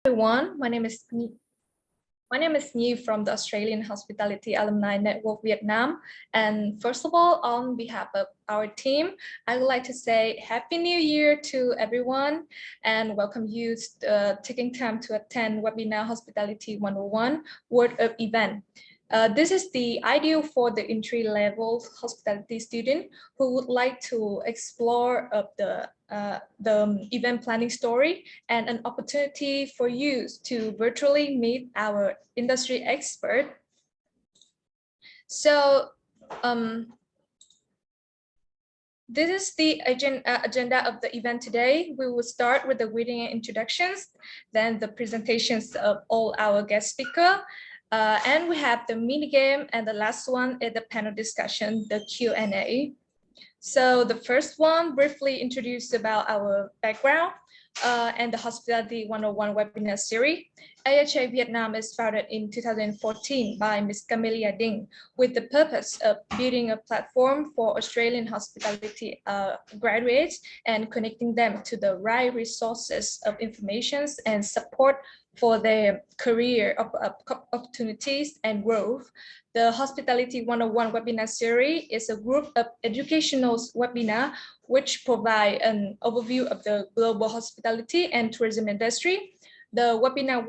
Everyone, my name is Nhi from the Australian Hospitality Alumni Network Vietnam. And first of all, on behalf of our team, I would like to say Happy New Year to everyone and welcome you taking time to attend webinar Hospitality 101 Word of Event. This is the ideal for the entry-level hospitality student who would like to explore the event planning story and an opportunity for you to virtually meet our industry expert. So this is the agenda of the event today. We will start with the greeting and introductions, then the presentations of all our guest speakers, and we have the mini game, and the last one is the panel discussion, the Q&A. So the first one briefly introduced about our background and the Hospitality 101 webinar series. AHA Vietnam is founded in 2014 by Ms. Camellia Dinh with the purpose of building a platform for Australian hospitality graduates and connecting them to the right resources of information and support for their career opportunities and growth. The Hospitality 101 webinar series is a group of educational webinars which provide an overview of the global hospitality and tourism industry. The webinar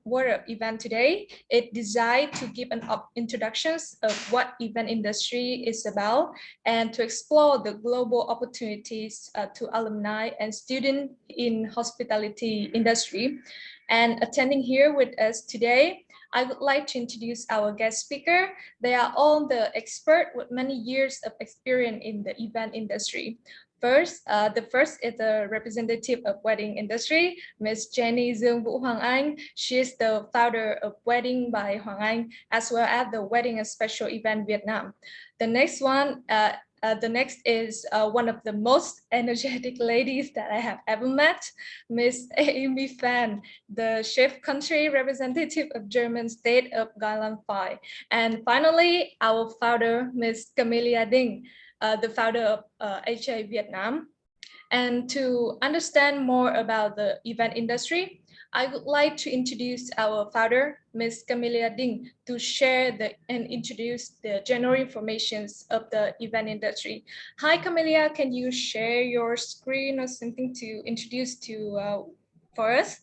word event today is designed to give an introductions of what event industry is about and to explore the global opportunities to alumni and students in hospitality industry. And attending here with us today, I would like to introduce our guest speaker. They are all the experts with many years of experience in the event industry. The first is the representative of wedding industry, Ms. Jenny Dương Vũ Hoàng Anh. She is the founder of Wedding by Hoàng Anh, as well as the Wedding and Special Event Vietnam. The next is one of the most energetic ladies that I have ever met, Miss Aimee Phan, the chef country representative of German state of Rheinland. And finally, our founder, Miss Camellia Dinh, the founder of HA Vietnam. And to understand more about the event industry, I would like to introduce our founder, Ms. Camellia Dinh, to share and introduce the general information of the event industry. Hi, Camellia, can you share your screen or something to introduce for us?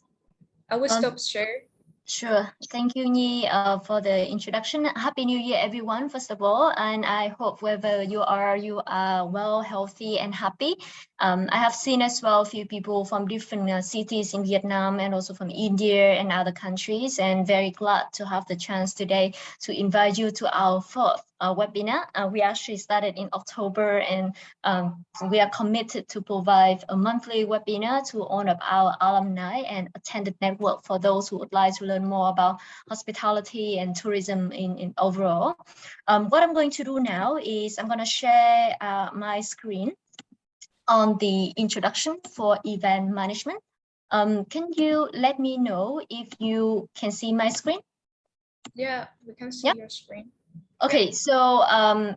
I will stop share. Sure. Thank you, Nhi, for the introduction. Happy New Year, everyone, first of all. And I hope wherever you are well, healthy, and happy. I have seen as well a few people from different cities in Vietnam and also from India and other countries. And very glad to have the chance today to invite you to our fourth webinar. We actually started in October, and we are committed to provide a monthly webinar to all of our alumni and attended network for those who would like to learn more about hospitality and tourism in overall. What I'm going to do now is I'm going to share my screen on the introduction for event management. Can you let me know if you can see my screen? Yeah, we can see your screen. Okay, so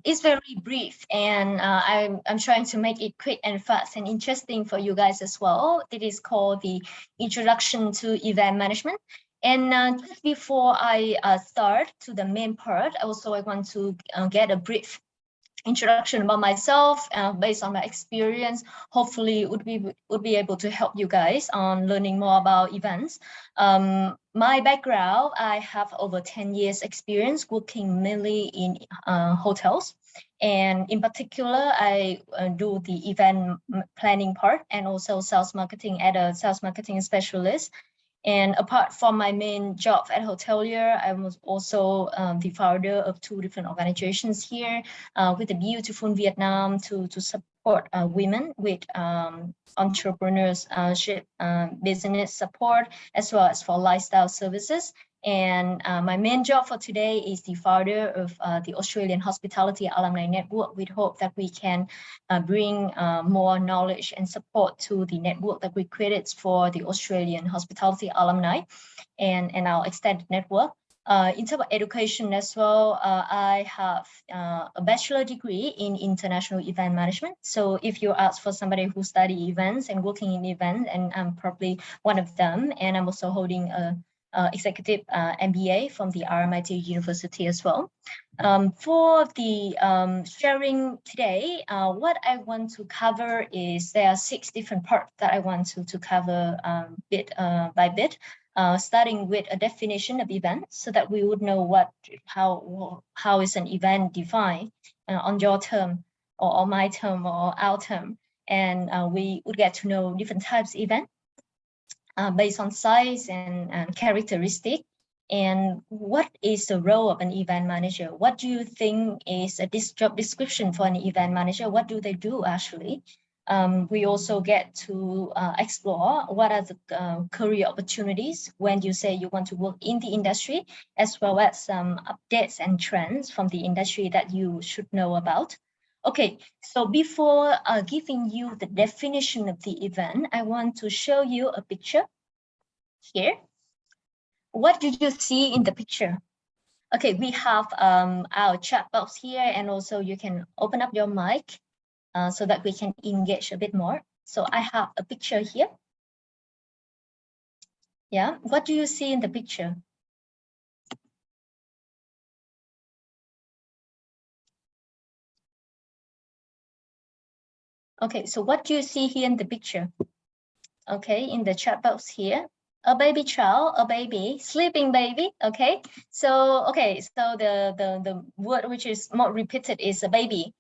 it's very brief, and I'm trying to make it quick and fast and interesting for you guys as well. It is called the Introduction to Event Management. And just before I start to the main part, I want to get a brief introduction about myself based on my experience. Hopefully would be able to help you guys on learning more about events. My background, I have over 10 years experience working mainly in hotels, and in particular I do the event planning part and also sales marketing as a sales marketing specialist. And apart from my main job at hotelier, I was also the founder of two different organizations here with the Beautiful Vietnam to support women with entrepreneurship, business support, as well as for lifestyle services. And my main job for today is the founder of the Australian Hospitality Alumni Network. We hope that we can bring more knowledge and support to the network that we created for the Australian Hospitality Alumni and our extended network. In terms of education as well, I have a bachelor degree in international event management. So if you ask for somebody who study events and working in events, and I'm probably one of them, and I'm also holding a executive MBA from the RMIT University as well. For the sharing today, what I want to cover is there are 6 different parts that I want to cover bit by bit. Starting with a definition of event, so that we would know how is an event defined on your term or my term or our term, and we would get to know different types of event based on size and characteristic. And what is the role of an event manager? What do you think is a job description for an event manager? What do they do actually? We also get to explore what are the career opportunities when you say you want to work in the industry, as well as some updates and trends from the industry that you should know about. Okay, so before giving you the definition of the event, I want to show you a picture here. What do you see in the picture? Okay, we have our chat box here, and also you can open up your mic so that we can engage a bit more. So I have a picture here. Yeah, what do you see in the picture? Okay, so what do you see here in the picture? Okay, in the chat box here, a baby child, a baby, sleeping baby. Okay, so the word which is more repeated is a baby.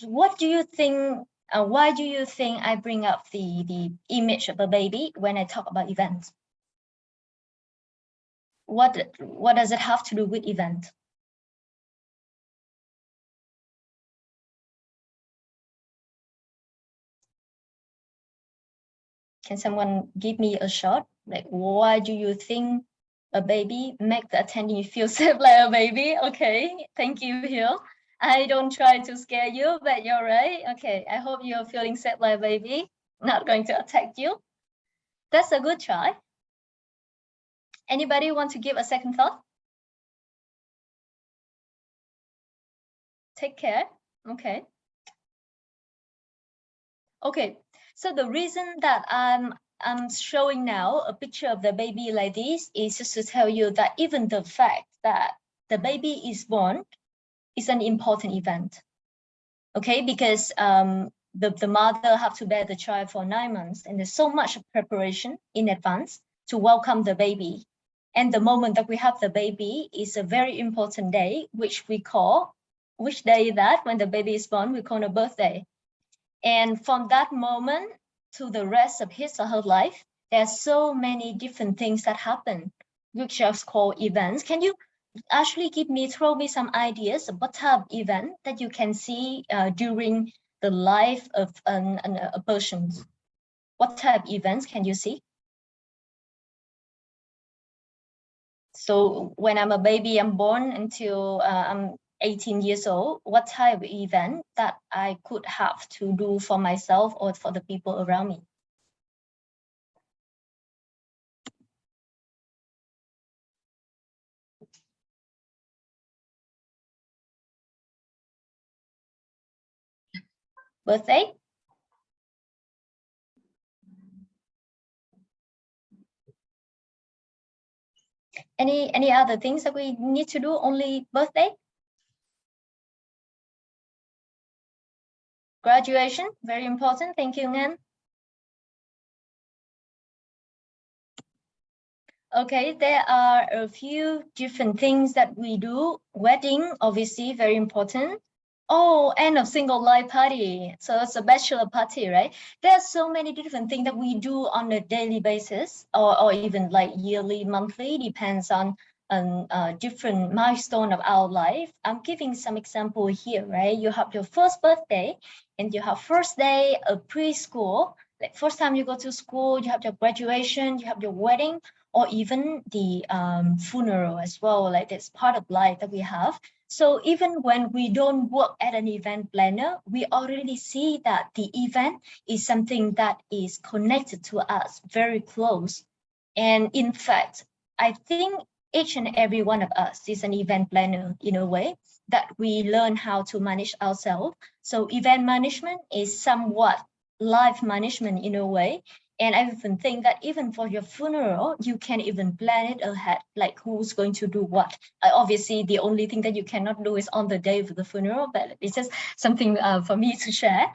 What do you think? Why do you think I bring up the image of a baby when I talk about events? What does it have to do with event? Can someone give me a shot? Like, why do you think a baby make the attendee feel safe like a baby? Okay, thank you, Hill. I don't try to scare you, but you're right. Okay, I hope you're feeling safe like a baby, not going to attack you. That's a good try. Anybody want to give a second thought? Take care. Okay. Okay, so the reason that I'm showing now a picture of the baby like this is just to tell you that even the fact that the baby is born is an important event. Okay, because the mother have to bear the child for 9 months, and there's so much preparation in advance to welcome the baby. And the moment that we have the baby is a very important day, which we call, which day that when the baby is born, we call a birthday. And from that moment to the rest of his or her life, there's so many different things that happen, which are called events. Can you actually throw me some ideas of what type of event that you can see during the life of a person? What type of events can you see? So when I'm a baby, I'm born until I'm 18 years old, what type of event that I could have to do for myself or for the people around me? Birthday? Any other things that we need to do? Only birthday? Graduation, very important. Thank you, Ngan. Okay, there are a few different things that we do. Wedding, obviously, very important. Oh, and a single life party. So it's a bachelor party, right? There are so many different things that we do on a daily basis, or even like yearly, monthly, depends on different milestone of our life. I'm giving some example here, right? You have your first birthday, and you have first day of preschool. Like first time you go to school, you have your graduation, you have your wedding, or even the funeral as well. Like that's part of life that we have. So even when we don't work at an event planner, we already see that the event is something that is connected to us very close. And in fact, I think each and every one of us is an event planner in a way that we learn how to manage ourselves. So event management is somewhat life management in a way. And I even think that even for your funeral, you can even plan it ahead, like who's going to do what. Obviously, the only thing that you cannot do is on the day of the funeral, but it's just something for me to share.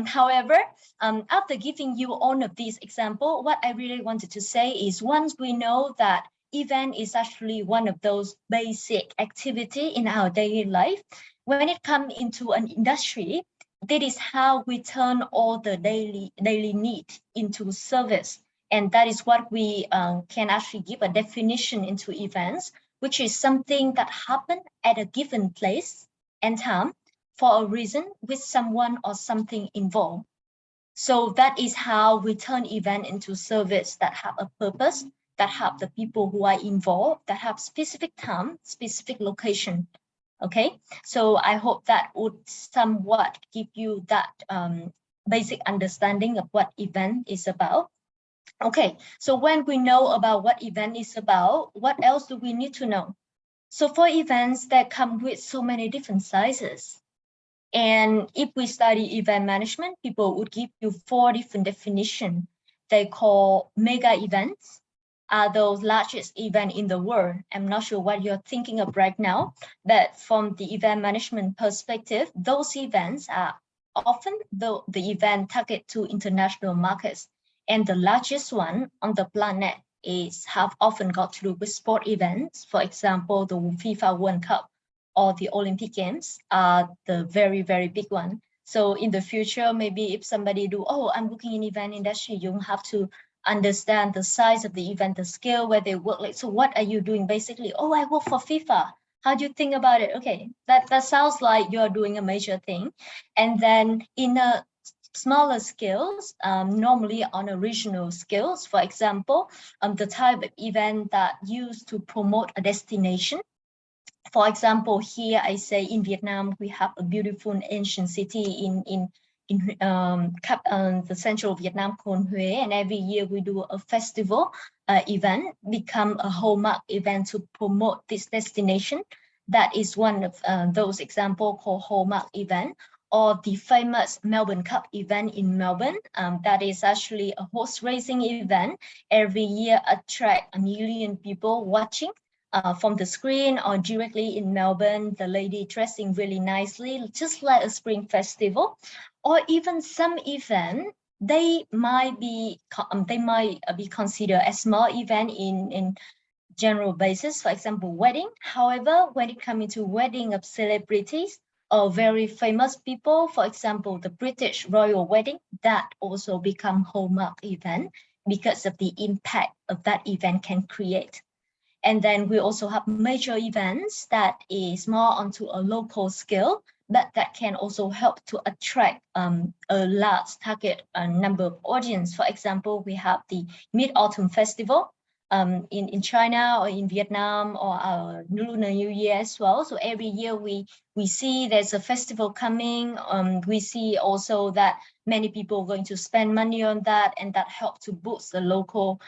However, after giving you all of these examples, what I really wanted to say is once we know that event is actually one of those basic activity in our daily life, when it comes into an industry, that is how we turn all the daily need into service. And that is what we can actually give a definition into events, which is something that happened at a given place and time for a reason with someone or something involved. So that is how we turn event into service that have a purpose, that have the people who are involved, that have specific time, specific location. Okay, so I hope that would somewhat give you that basic understanding of what event is about. Okay, so when we know about what event is about, what else do we need to know? So for events that come with so many different sizes, and if we study event management, people would give you 4 different definitions. They call mega events, are those largest event in the world. I'm not sure what you're thinking of right now, but from the event management perspective, those events are often the event target to international markets. And the largest one on the planet have often got to do with sport events. For example, the FIFA World Cup or the Olympic Games are the very, very big one. So in the future, maybe if somebody do, oh, I'm working in event industry, you have to understand the size of the event, the scale where they work. Like, so what are you doing basically? Oh, I work for FIFA. How do you think about it? Okay, that sounds like you're doing a major thing. And then in a smaller scales, normally on a regional scales, for example, the type of event that used to promote a destination. For example, here I say in Vietnam, we have a beautiful ancient city in the central Vietnam called Huế, and every year we do a festival event, become a hallmark event to promote this destination. That is one of those examples called hallmark event, or the famous Melbourne Cup event in Melbourne. That is actually a horse racing event. Every year attract 1 million people watching. From the screen or directly in Melbourne, the lady dressing really nicely, just like a spring festival, or even some event, they might be considered a small event in general basis, for example, wedding. However, when it comes to wedding of celebrities or very famous people, for example, the British royal wedding, that also become hallmark event because of the impact of that event can create. And then we also have major events that is more onto a local scale, but that can also help to attract a large target number of audience. For example, we have the Mid-Autumn Festival in China or in Vietnam, or our Lunar New Year as well. So every year we see there's a festival coming. We see also that many people are going to spend money on that, and that help to boost the local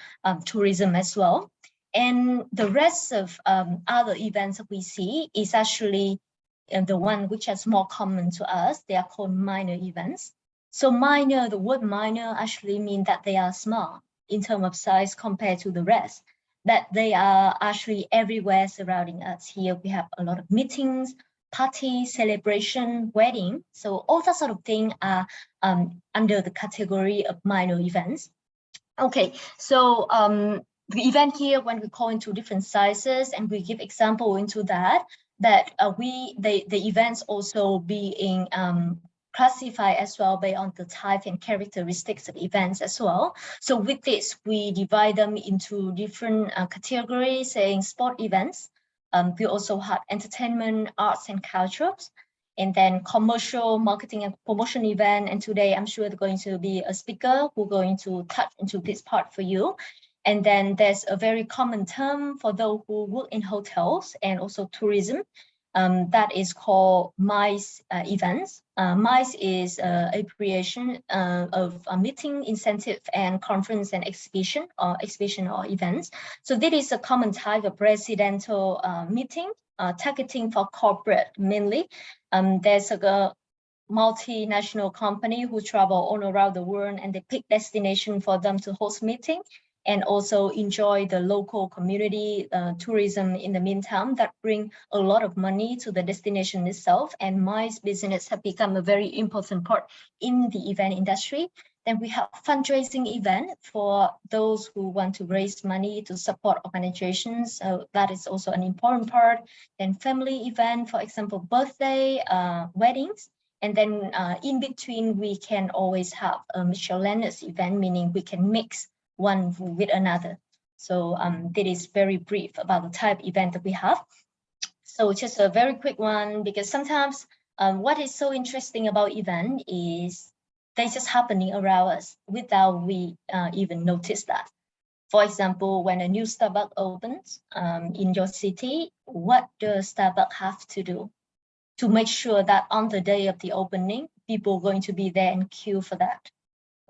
tourism as well. And the rest of other events that we see is actually the one which is more common to us. They are called minor events. So minor, the word minor actually means that they are small in terms of size compared to the rest, that they are actually everywhere surrounding us. Here we have a lot of meetings, parties, celebration, wedding. So all that sort of thing are under the category of minor events. Okay, so the event here, when we call into different sizes and we give example into that the events also being classified as well based on the type and characteristics of events as well. So with this, we divide them into different categories, saying sport events. We also have entertainment, arts and cultures, and then commercial, marketing and promotion event. And today I'm sure there's going to be a speaker who's going to touch into this part for you. And then there's a very common term for those who work in hotels and also tourism. that is called MICE events. MICE is a creation of a meeting, incentive, and conference and exhibition or events. So this is a common type of residential meeting, targeting for corporate mainly. There's a multinational company who travel all around the world, and they pick destination for them to host meeting, and also enjoy the local community tourism in the meantime that bring a lot of money to the destination itself. And MICE business have become a very important part in the event industry. Then we have fundraising event for those who want to raise money to support organizations. So that is also an important part. Then family event, for example, birthday, weddings. And then in between, we can always have a miscellaneous event, meaning we can mix one with another. So that is very brief about the type of event that we have. So just a very quick one, because sometimes what is so interesting about event is they just happening around us without we even notice that. For example, when a new Starbucks opens in your city, what does Starbucks have to do to make sure that on the day of the opening, people are going to be there and queue for that?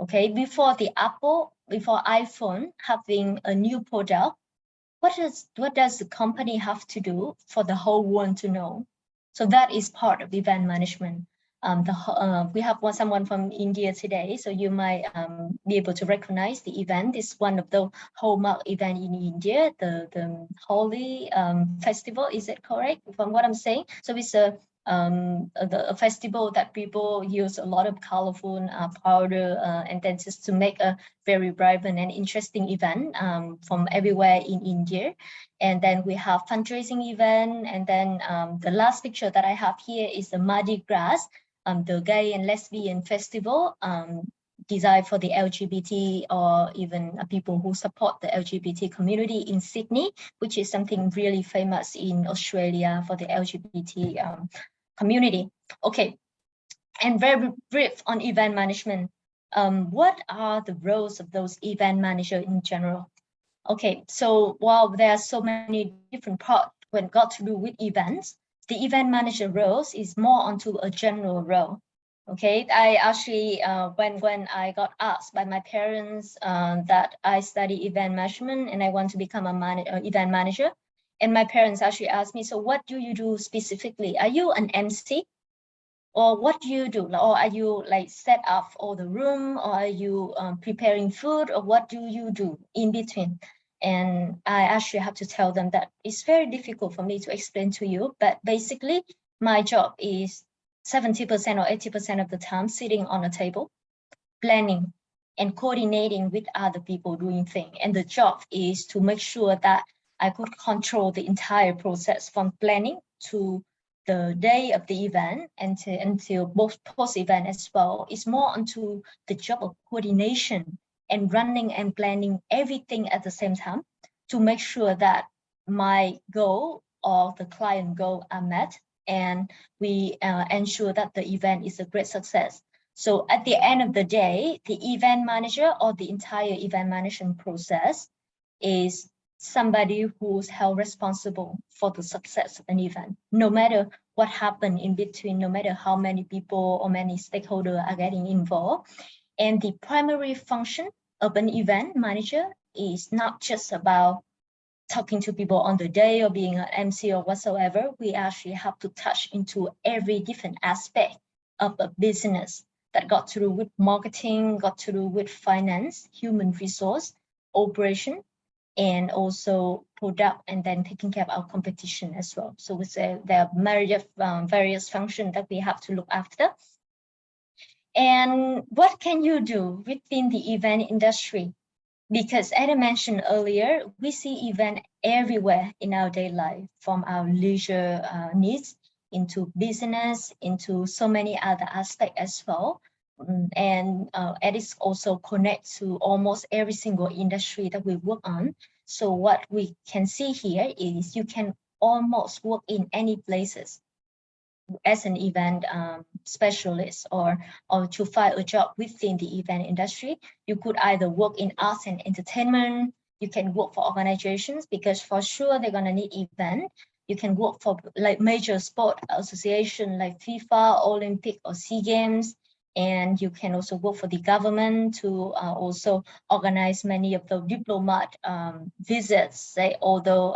Okay, before iPhone having a new product, what does the company have to do for the whole world to know? So that is part of event management. We have someone from India today, so you might be able to recognize the event. It's one of the hallmark event in India, the Holi festival. Is it correct from what I'm saying? So it's a festival that people use a lot of colorful powder and then just to make a very vibrant and interesting event from everywhere in India. And then we have fundraising event. And then the last picture that I have here is the Mardi Gras, the gay and lesbian festival designed for the LGBT or even people who support the LGBT community in Sydney, which is something really famous in Australia for the LGBT community. Okay, and very brief on event management. What are the roles of those event managers in general? Okay, so while there are so many different parts when got to do with events, the event manager roles is more onto a general role. Okay, I actually, when I got asked by my parents that I study event management and I want to become a event manager, and my parents actually asked me, so what do you do specifically? Are you an MC? Or what do you do? Or are you like set up all the room? Or are you preparing food? Or what do you do in between? And I actually have to tell them that it's very difficult for me to explain to you. But basically, my job is 70% or 80% of the time sitting on a table, planning and coordinating with other people doing things. And the job is to make sure that I could control the entire process from planning to the day of the event and until both post-event as well. It's more onto the job of coordination and running and planning everything at the same time to make sure that my goal or the client goal are met, and we ensure that the event is a great success. So at the end of the day, the event manager or the entire event management process is somebody who's held responsible for the success of an event, no matter what happened in between, no matter how many people or many stakeholders are getting involved. And the primary function of an event manager is not just about talking to people on the day or being an MC or whatsoever. We actually have to touch into every different aspect of a business that got to do with marketing, got to do with finance, human resource, operation, and also product, and then taking care of our competition as well. So we say there are various functions that we have to look after. And what can you do within the event industry? Because as I mentioned earlier, we see event everywhere in our daily life, from our leisure needs into business, into so many other aspects as well. And it is also connect to almost every single industry that we work on. So what we can see here is you can almost work in any places as an event specialist or to find a job within the event industry. You could either work in arts and entertainment, you can work for organizations because for sure they're gonna need event. You can work for like major sport association like FIFA, Olympic or SEA Games. And you can also work for the government to also organize many of the diplomat visits, say, although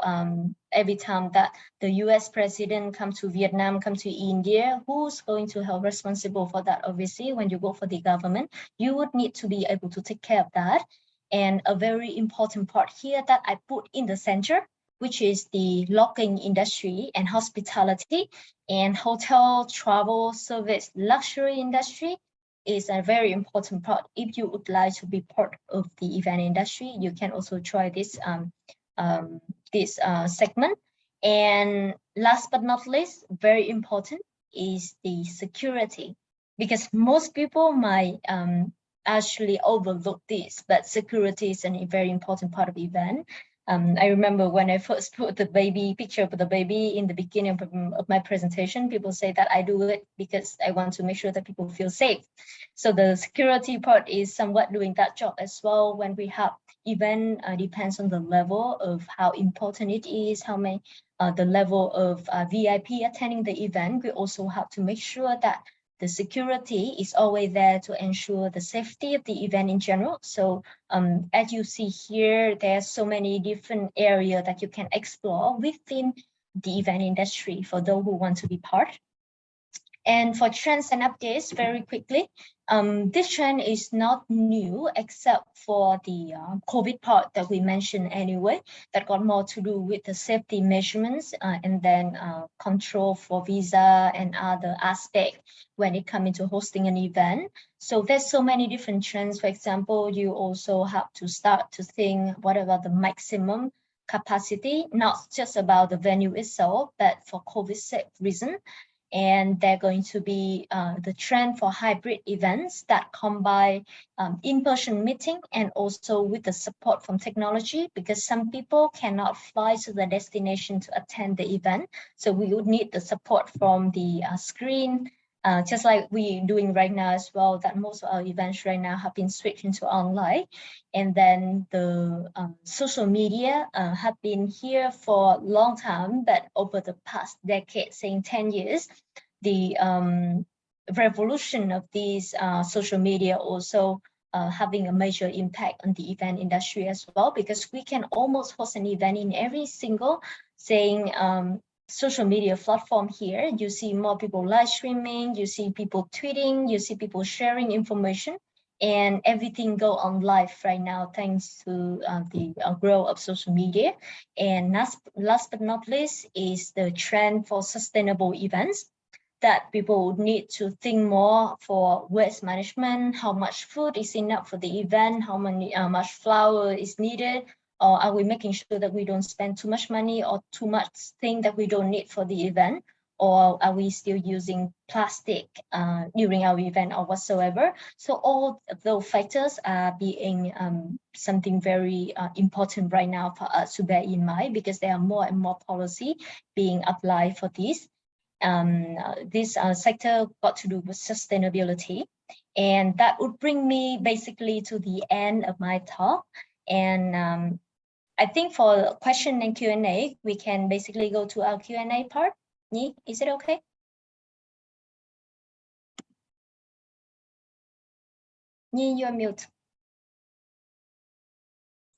every time that the US president come to Vietnam, come to India, who's going to help responsible for that? Obviously, when you work for the government, you would need to be able to take care of that. And a very important part here that I put in the center, which is the lodging industry and hospitality and hotel, travel, service, luxury industry is a very important part. If you would like to be part of the event industry, you can also try this segment. And last but not least, very important is the security, because most people might actually overlook this, but security is a very important part of the event. I remember when I first put the picture of the baby in the beginning of my presentation, people say that I do it because I want to make sure that people feel safe. So the security part is somewhat doing that job as well. When we have event, depends on the level of how important it is, how many, the level of VIP attending the event. We also have to make sure that the security is always there to ensure the safety of the event in general. So as you see here, there are so many different areas that you can explore within the event industry for those who want to be part. And for trends and updates, very quickly, this trend is not new except for the COVID part that we mentioned anyway, that got more to do with the safety measurements and then control for visa and other aspects when it comes into hosting an event. So there's so many different trends. For example, you also have to start to think, what about the maximum capacity, not just about the venue itself, but for COVID safe reason. And they're going to be the trend for hybrid events that combine in-person meeting and also with the support from technology, because some people cannot fly to the destination to attend the event. So we would need the support from the screen, just like we're doing right now as well, that most of our events right now have been switched into online. And then the social media have been here for a long time, but over the past decade, saying 10 years, the revolution of these social media also having a major impact on the event industry as well, because we can almost host an event in every single saying social media platform here. You see more people live streaming, you see people tweeting, you see people sharing information, and everything go on live right now thanks to the growth of social media. And last but not least is the trend for sustainable events, that people would need to think more for waste management, how much food is enough for the event, how much flour is needed, or are we making sure that we don't spend too much money or too much thing that we don't need for the event, or are we still using plastic during our event or whatsoever. So all of those factors are being something very important right now for us to bear in mind, because there are more and more policy being applied for this. This sector got to do with sustainability. And that would bring me basically to the end of my talk. And I think for question and Q&A, we can basically go to our Q&A part. Nhi, is it okay? Nhi, you're mute.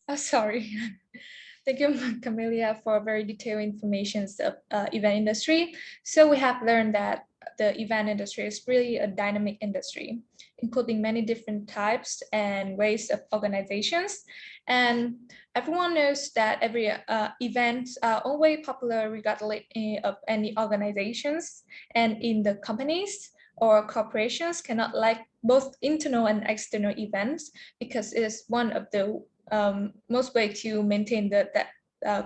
Oh, sorry. Thank you, Camellia, for very detailed information of event industry. So we have learned that the event industry is really a dynamic industry, including many different types and ways of organizations. And everyone knows that every events are always popular regardless of any organizations, and in the companies or corporations cannot like both internal and external events, because it is one of the most way to maintain that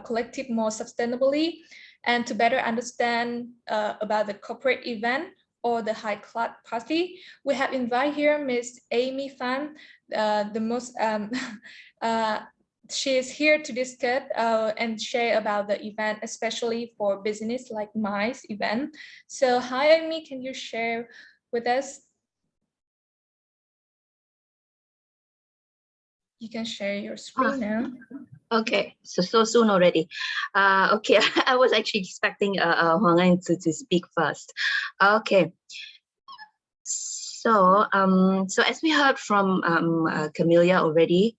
collective more sustainably. And to better understand about the corporate event or the high class party, we have invited here Miss Aimee Phan, the most she is here to discuss and share about the event, especially for business like my event. So hi Aimee, can you share with us? You can share your screen now. Okay, so soon already. Okay, I was actually expecting Hoang to speak first. Okay, so so as we heard from Camellia already,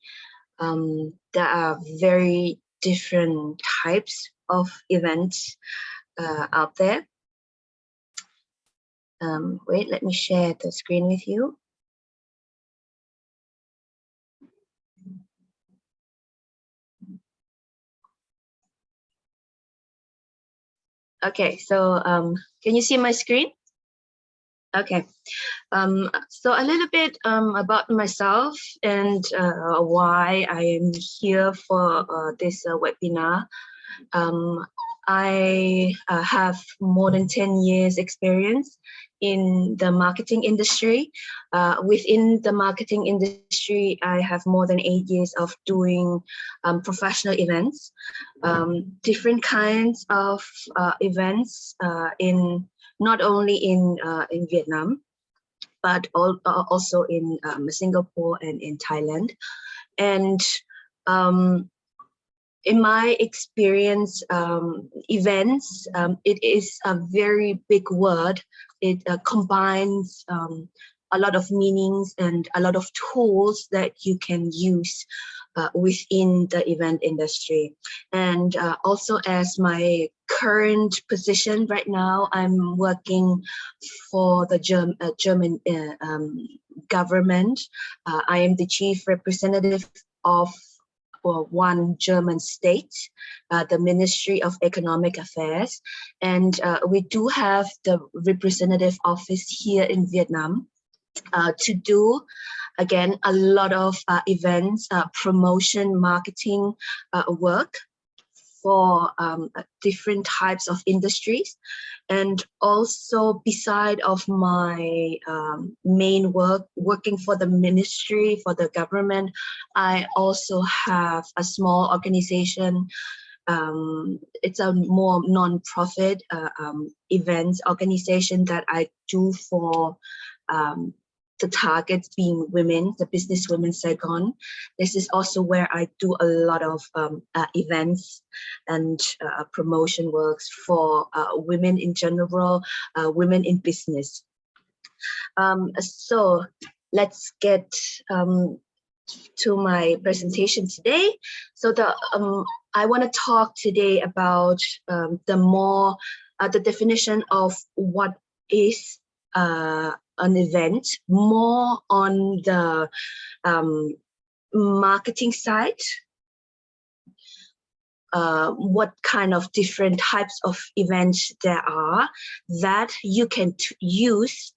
there are very different types of events out there. Wait, let me share the screen with you. Okay, so can you see my screen? Okay, so a little bit about myself and why I am here for this webinar. I have more than 10 years experience in the marketing industry. Within the marketing industry, I have more than 8 years of doing professional events, different kinds of events in not only in Vietnam, but also in Singapore and in Thailand. And in my experience, events, it is a very big word. It combines a lot of meanings and a lot of tools that you can use within the event industry. And also, as my current position right now, I'm working for the German government. I am the chief representative of one German state, the Ministry of Economic Affairs. And we do have the representative office here in Vietnam to do, again, a lot of events, promotion, marketing work for different types of industries. And also, beside of my main work, working for the ministry, for the government, I also have a small organization. It's a more non-profit events organization that I do for the targets being women, the business women Saigon. This is also where I do a lot of events and promotion works for women in general, women in business. So let's get to my presentation today. So I want to talk today about the definition of what is an event, more on the marketing side, what kind of different types of events there are that you can use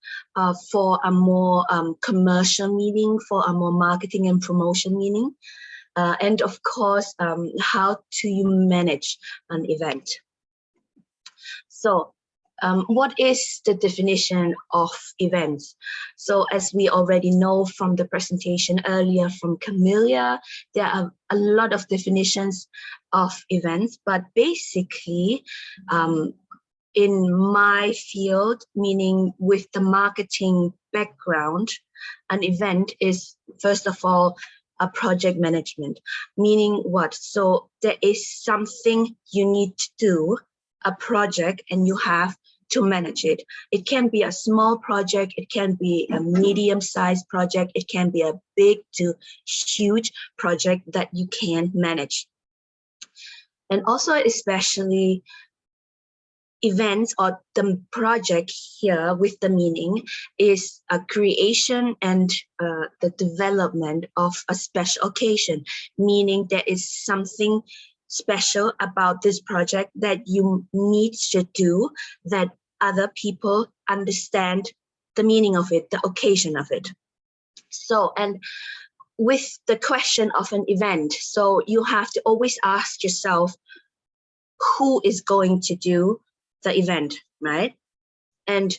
for a more commercial meaning, for a more marketing and promotion meaning, and of course, how do you manage an event? So what is the definition of events? So as we already know from the presentation earlier from Camellia, there are a lot of definitions of events, but basically in my field, meaning with the marketing background, an event is, first of all, a project management, meaning what? So there is something you need to do, a project, and you have to manage it. It can be a small project, it can be a medium-sized project, it can be a big to huge project that you can manage. And also especially events, or the project here with the meaning is a creation and the development of a special occasion, meaning there is something special about this project that you need to do, that other people understand the meaning of it, the occasion of it. So, and with the question of an event, so you have to always ask yourself, who is going to do the event, right? And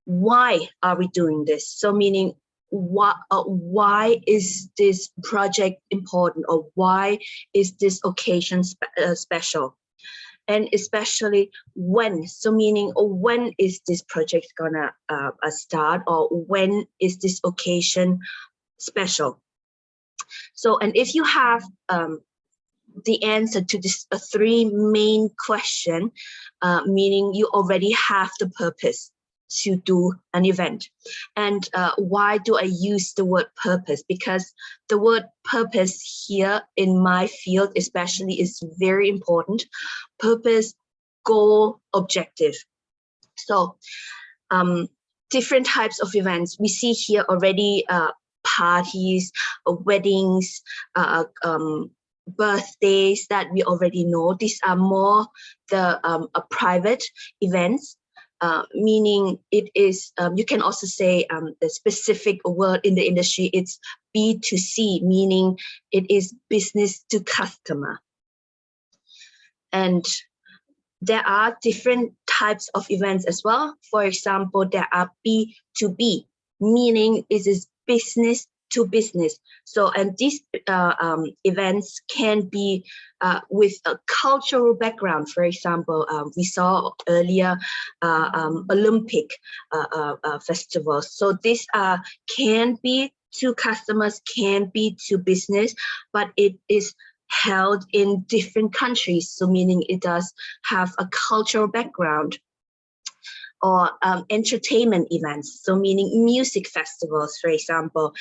why are we doing this? So meaning, why is this project important, or why is this occasion special? And especially when, so meaning, when is this project gonna start, or when is this occasion special? So, and if you have the answer to this three main question, meaning you already have the purpose to do an event. And why do I use the word purpose? Because the word purpose here in my field especially is very important. Purpose, goal, objective. So different types of events. We see here already parties, weddings, birthdays that we already know. These are more the private events, meaning it is, you can also say the specific word in the industry, it's B2C, meaning it is business to customer. And there are different types of events as well. For example, there are B2B, meaning it is business to business. So, and these events can be with a cultural background. For example, we saw earlier Olympic festivals. So these can be to customers, can be to business, but it is held in different countries. So meaning it does have a cultural background. Or entertainment events, so meaning music festivals, for example,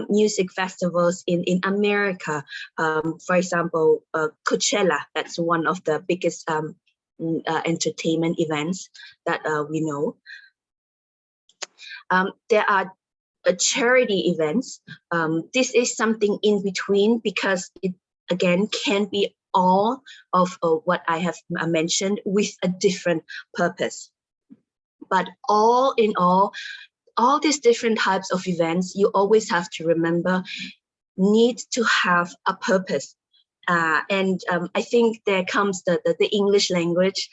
music festivals in America, for example, Coachella, that's one of the biggest entertainment events that we know. There are charity events. This is something in between because it, again, can be all of what I have mentioned with a different purpose. But all in all these different types of events, you always have to remember, need to have a purpose. And I think there comes the English language.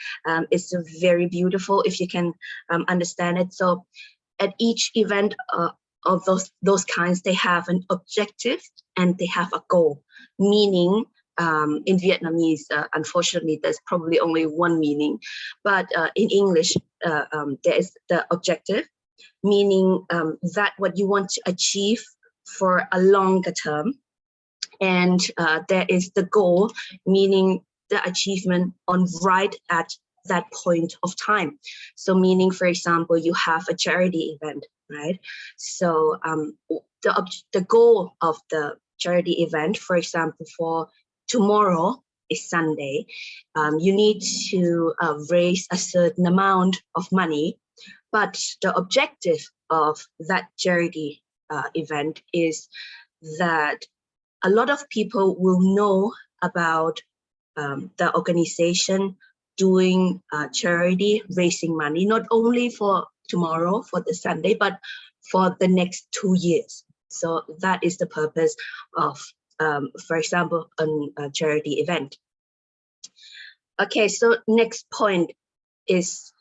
It's very beautiful if you can understand it. So at each event of those kinds, they have an objective and they have a goal, meaning in Vietnamese, unfortunately, there's probably only one meaning, but in English, there is the objective, meaning that what you want to achieve for a longer term. And there is the goal, meaning the achievement on right at that point of time. So meaning, for example, you have a charity event, right? So the goal of the charity event, for example, for tomorrow is Sunday, you need to raise a certain amount of money, but the objective of that charity event is that a lot of people will know about the organization doing charity, raising money, not only for tomorrow, for the Sunday, but for the next 2 years. So that is the purpose of for example, a charity event. Okay, so next point is,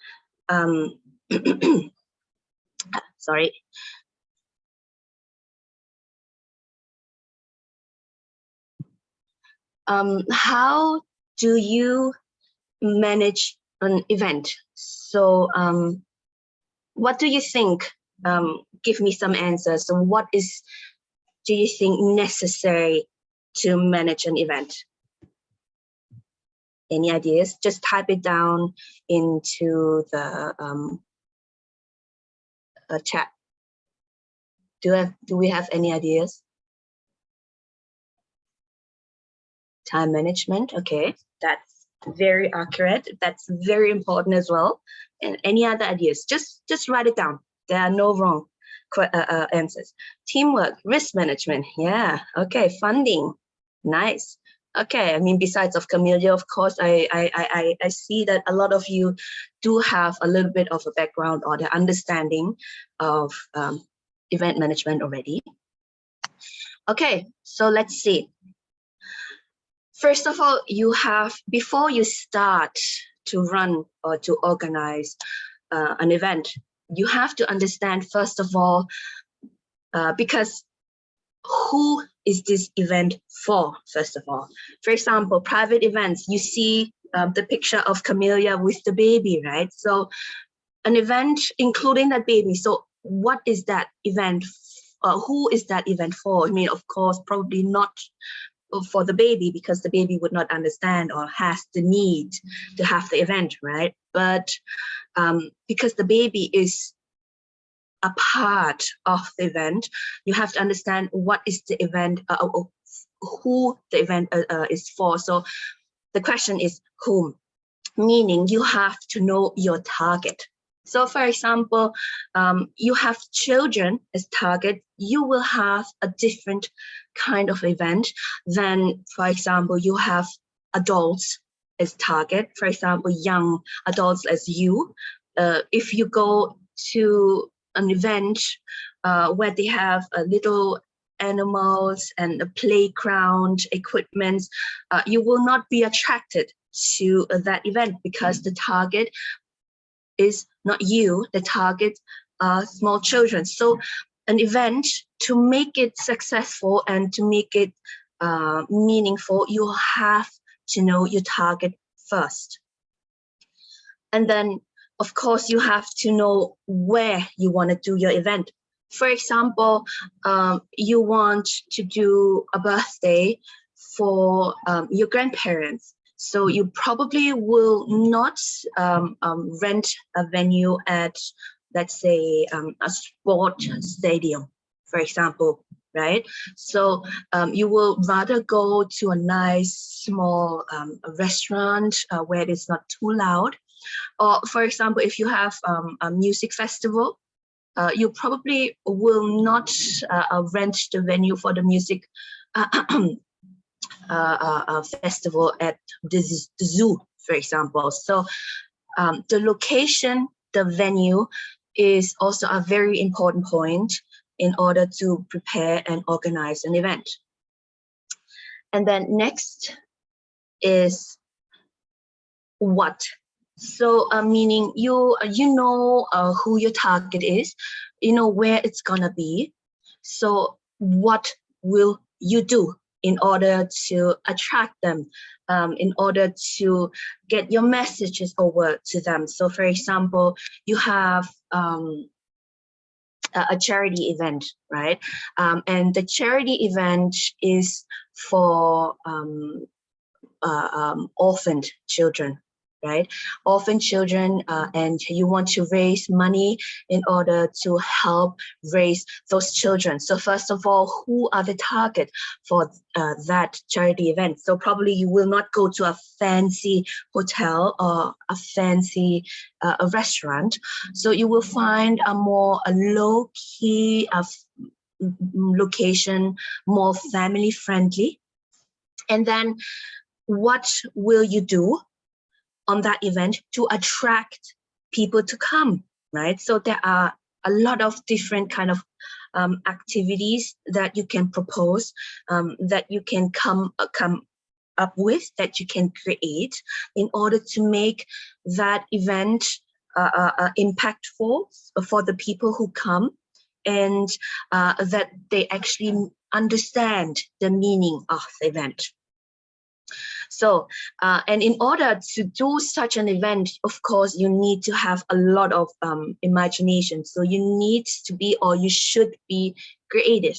sorry. How do you manage an event? So what do you think? Give me some answers. So what do you think necessary to manage an event? Any ideas? Just type it down into the chat. Do we have any ideas? Time management, okay, that's very accurate. That's very important as well. And any other ideas? Just write it down. There are no wrong answers. Teamwork, risk management, yeah, okay. Funding, nice. Okay, I mean, besides of Camellia, of course, I see that a lot of you do have a little bit of a background or the understanding of event management already. Okay, so let's see. First of all, you have, before you start to run or to organize an event, you have to understand, first of all, because who is this event for, first of all? For example, private events, you see the picture of Camellia with the baby, right? So an event including that baby. So what is that event? Who is that event for? I mean, of course, probably not for the baby, because the baby would not understand or has the need to have the event, right? But because the baby is a part of the event, you have to understand what is the event, who the event is for. So the question is whom, meaning you have to know your target. So for example, you have children as target, you will have a different kind of event than, for example, you have adults as target, for example, young adults as you. If you go to an event where they have a little animals and a playground equipment, you will not be attracted to that event because the target is not you, the target are small children. So an event, to make it successful and to make it meaningful, you have to know your target first. And then, of course, you have to know where you want to do your event. For example, you want to do a birthday for your grandparents. So you probably will not rent a venue at, let's say, a sport stadium, for example, right? So you will rather go to a nice small restaurant where it's not too loud. Or for example, if you have a music festival, you probably will not rent the venue for the music festival at the zoo, for example. So the location, the venue is also a very important point in order to prepare and organize an event. And then next is what. So meaning you know who your target is, you know where it's gonna be. So what will you do in order to attract them, in order to get your messages over to them? So for example, you have a charity event, right? And the charity event is for orphaned children, right? Orphan children, and you want to raise money in order to help raise those children. So first of all, who are the target for that charity event? So probably you will not go to a fancy hotel or a fancy a restaurant. So you will find a more low-key location, more family friendly. And then what will you do on that event to attract people to come, right? So there are a lot of different kind of activities that you can propose, that you can come up with, that you can create in order to make that event impactful for the people who come, and that they actually understand the meaning of the event. So, and in order to do such an event, of course, you need to have a lot of imagination. So you need to be, or you should be creative.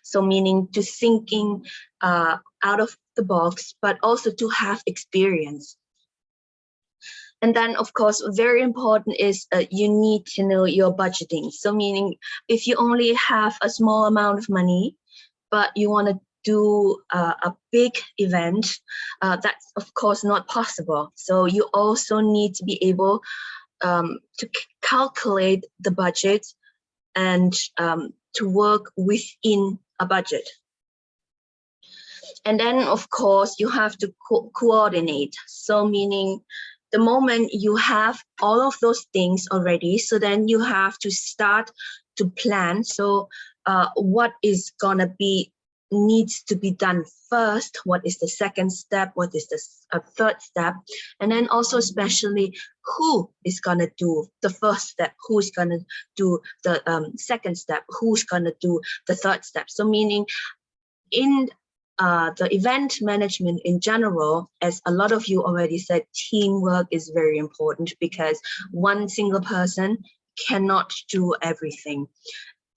So meaning to thinking out of the box, but also to have experience. And then, of course, very important is you need to know your budgeting. So meaning if you only have a small amount of money, but you want to do a big event, that's of course not possible. So you also need to be able to calculate the budget and to work within a budget. And then of course you have to coordinate. So meaning the moment you have all of those things already, so then you have to start to plan. So what is gonna be needs to be done first, what is the second step, what is the third step, and then also especially who is going to do the first step, who's going to do the second step, who's going to do the third step. So meaning in the event management in general, as a lot of you already said, teamwork is very important because one single person cannot do everything.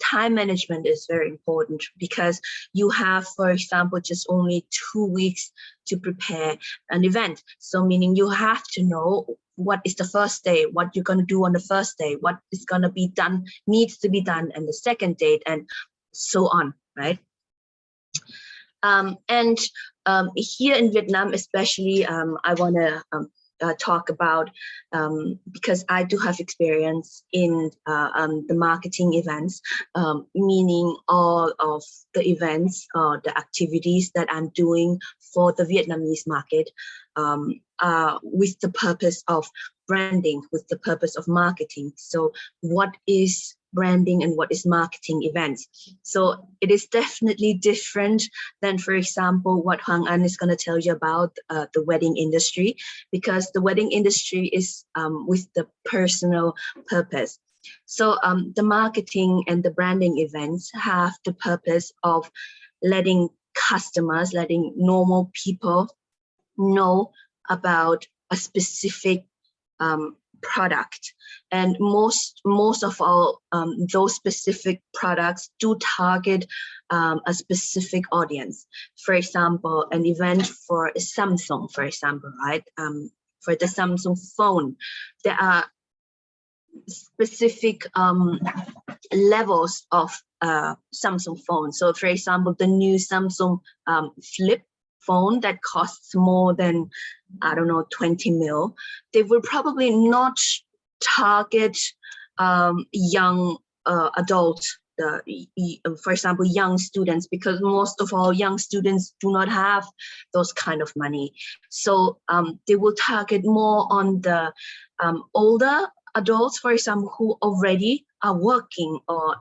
time management is very important because you have, for example, just only 2 weeks to prepare an event. So meaning you have to know what is the first day, what you're going to do on the first day, what is going to be done, needs to be done, and the second date, and so on, right? Here in Vietnam, especially, I want to talk about, because I do have experience in the marketing events, meaning all of the events or the activities that I'm doing for the Vietnamese market with the purpose of branding, with the purpose of marketing. So what is branding and what is marketing events? So it is definitely different than, for example, what Hoang An is going to tell you about the wedding industry, because the wedding industry is with the personal purpose. So the marketing and the branding events have the purpose of letting customers, letting normal people know about a specific product, and most of all those specific products do target a specific audience. For example, an event for Samsung, for example, right? For the Samsung phone, there are specific levels of Samsung phone. So for example, the new Samsung Flip phone that costs more than, I don't know, 20 mil, they will probably not target young adults, for example, young students, because most of all young students do not have those kind of money. So they will target more on the older adults, for example, who already are working, or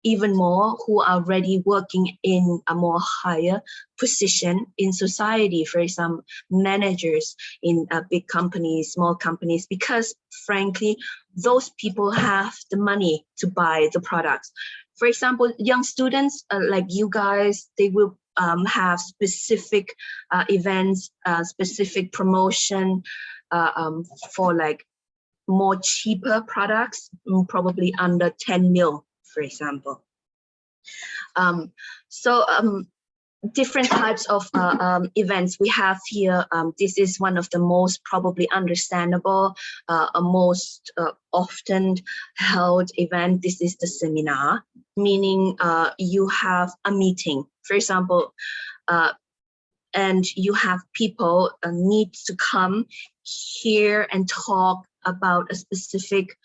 even more who are already working in a more higher position in society, for example, managers in big companies, small companies, because frankly, those people have the money to buy the products. For example, young students like you guys, they will have specific events, specific promotion for like more cheaper products, probably under 10 mil, for example. Different types of events we have here. This is one of the most probably understandable, most often held event. This is the seminar, meaning you have a meeting, for example, and you have people need to come here and talk about a specific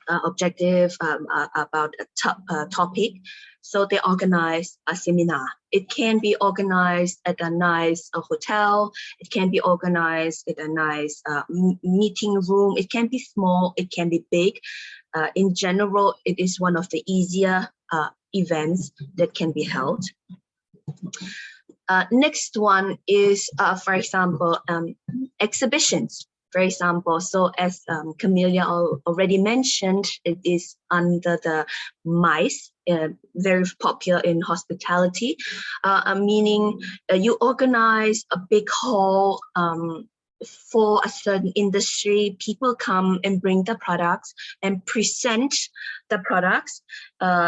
objective, about a topic. So they organize a seminar. It can be organized at a nice hotel. It can be organized at a nice meeting room. It can be small, it can be big. In general, it is one of the easier events that can be held. Next one is, for example, exhibitions. For example, so as Camellia already mentioned, it is under the MICE, very popular in hospitality, meaning you organize a big hall for a certain industry. People come and bring the products and present the products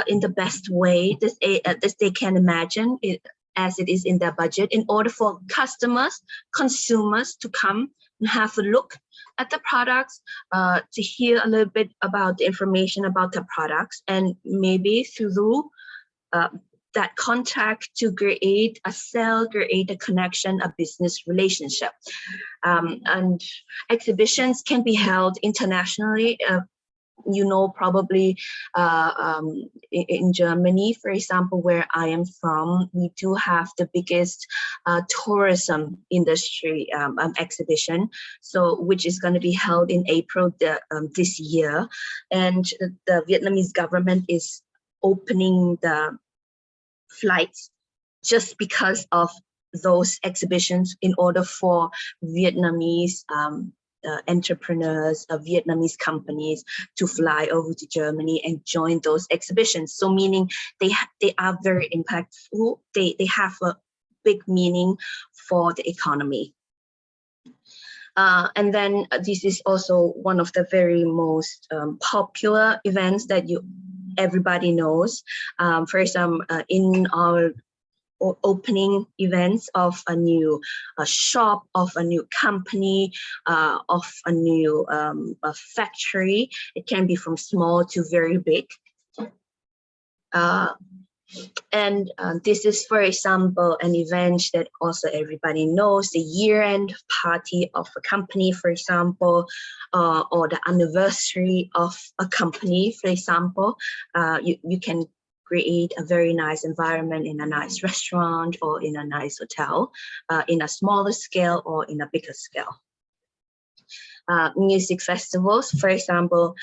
in the best way that they can imagine it, as it is in their budget, in order for customers, consumers to come and have a look at the products, to hear a little bit about the information about the products, and maybe through that contact to create a sale, create a connection, a business relationship. And exhibitions can be held internationally. You know, probably in Germany, for example, where I am from, we do have the biggest tourism industry exhibition, so which is going to be held in April this year, and the Vietnamese government is opening the flights just because of those exhibitions, in order for Vietnamese entrepreneurs, Vietnamese companies to fly over to Germany and join those exhibitions. So meaning they are very impactful. They have a big meaning for the economy. And then this is also one of the very most popular events that everybody knows. For example, in our opening events of a new shop, of a new company, of a new a factory. It can be from small to very big. And this is, for example, an event that also everybody knows, the year-end party of a company, for example, or the anniversary of a company, for example. You can create a very nice environment in a nice restaurant or in a nice hotel, in a smaller scale or in a bigger scale. Music festivals, for example,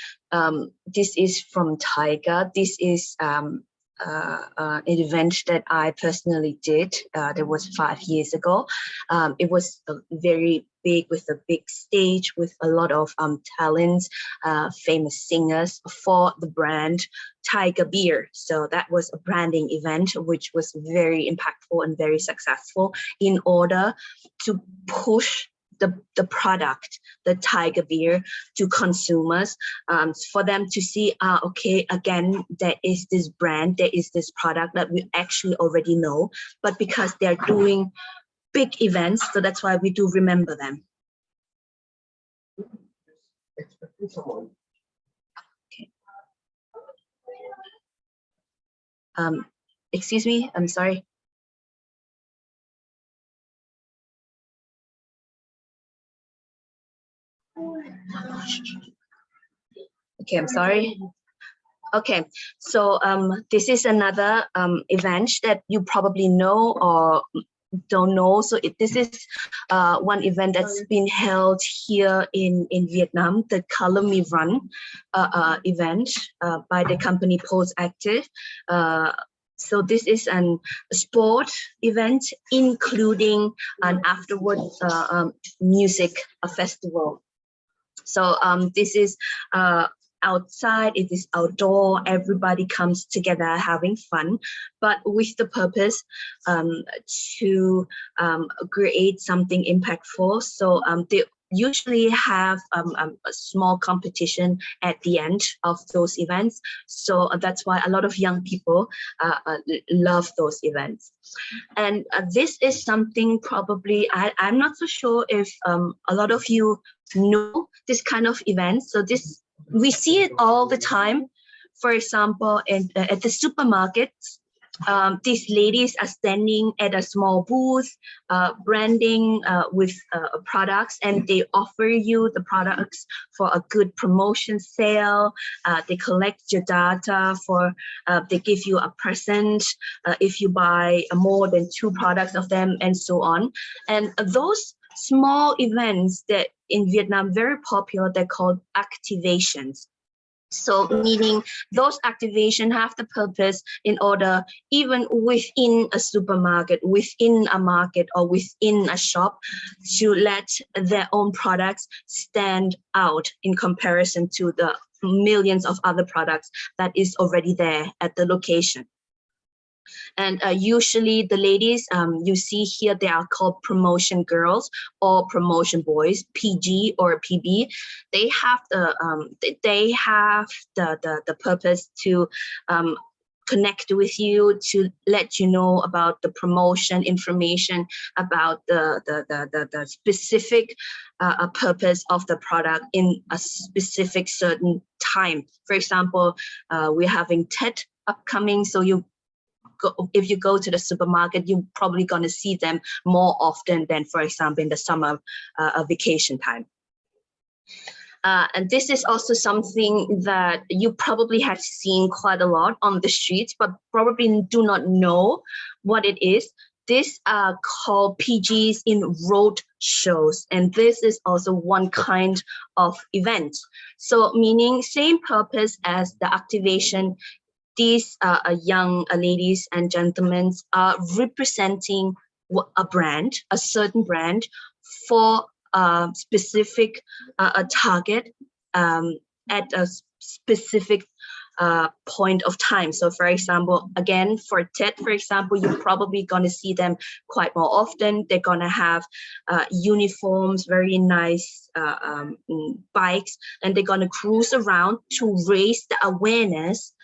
this is from Tiger. This is an event that I personally did. That was 5 years ago. It was very big, with a big stage, with a lot of talents, famous singers for the brand Tiger Beer. So that was a branding event, which was very impactful and very successful in order to push the product, the Tiger Beer, to consumers, for them to see, okay, again, there is this brand, there is this product that we actually already know, but because they're doing big events, so that's why we do remember them. Okay. Excuse me, I'm sorry. Okay, I'm sorry. Okay, so this is another event that you probably know or don't know. So this is one event that's been held here in Vietnam, the Color Me Run event by the company Pfalz Active. So this is a sport event, including an afterwards music festival. So this is outside, it is outdoor, everybody comes together having fun, but with the purpose to create something impactful. So they usually have a small competition at the end of those events. So that's why a lot of young people love those events. And this is something probably, I'm not so sure if a lot of you know this kind of event. So this, we see it all the time. For example, at the supermarkets, these ladies are standing at a small booth, branding with products, and they offer you the products for a good promotion sale. They collect your data for, they give you a present if you buy more than 2 products of them, and so on. And those small events that in Vietnam very popular, they're called activations. So meaning those activations have the purpose in order, even within a supermarket, within a market, or within a shop, to let their own products stand out in comparison to the millions of other products that is already there at the location. And usually the ladies you see here, they are called promotion girls or promotion boys, PG or PB. They have the purpose to connect with you, to let you know about the promotion information, about the specific purpose of the product in a specific certain time. For example, we're having TED upcoming, so if you go to the supermarket, you're probably going to see them more often than, for example, in the summer vacation time. And this is also something that you probably have seen quite a lot on the streets, but probably do not know what it is. These are called PGs in road shows, and this is also one kind of event. So meaning same purpose as the activation. These young ladies and gentlemen are representing a brand, a certain brand, for a specific target at a specific point of time. So for example, again, for TED, for example, you're probably going to see them quite more often. They're going to have uniforms, very nice bikes, and they're going to cruise around to raise the awareness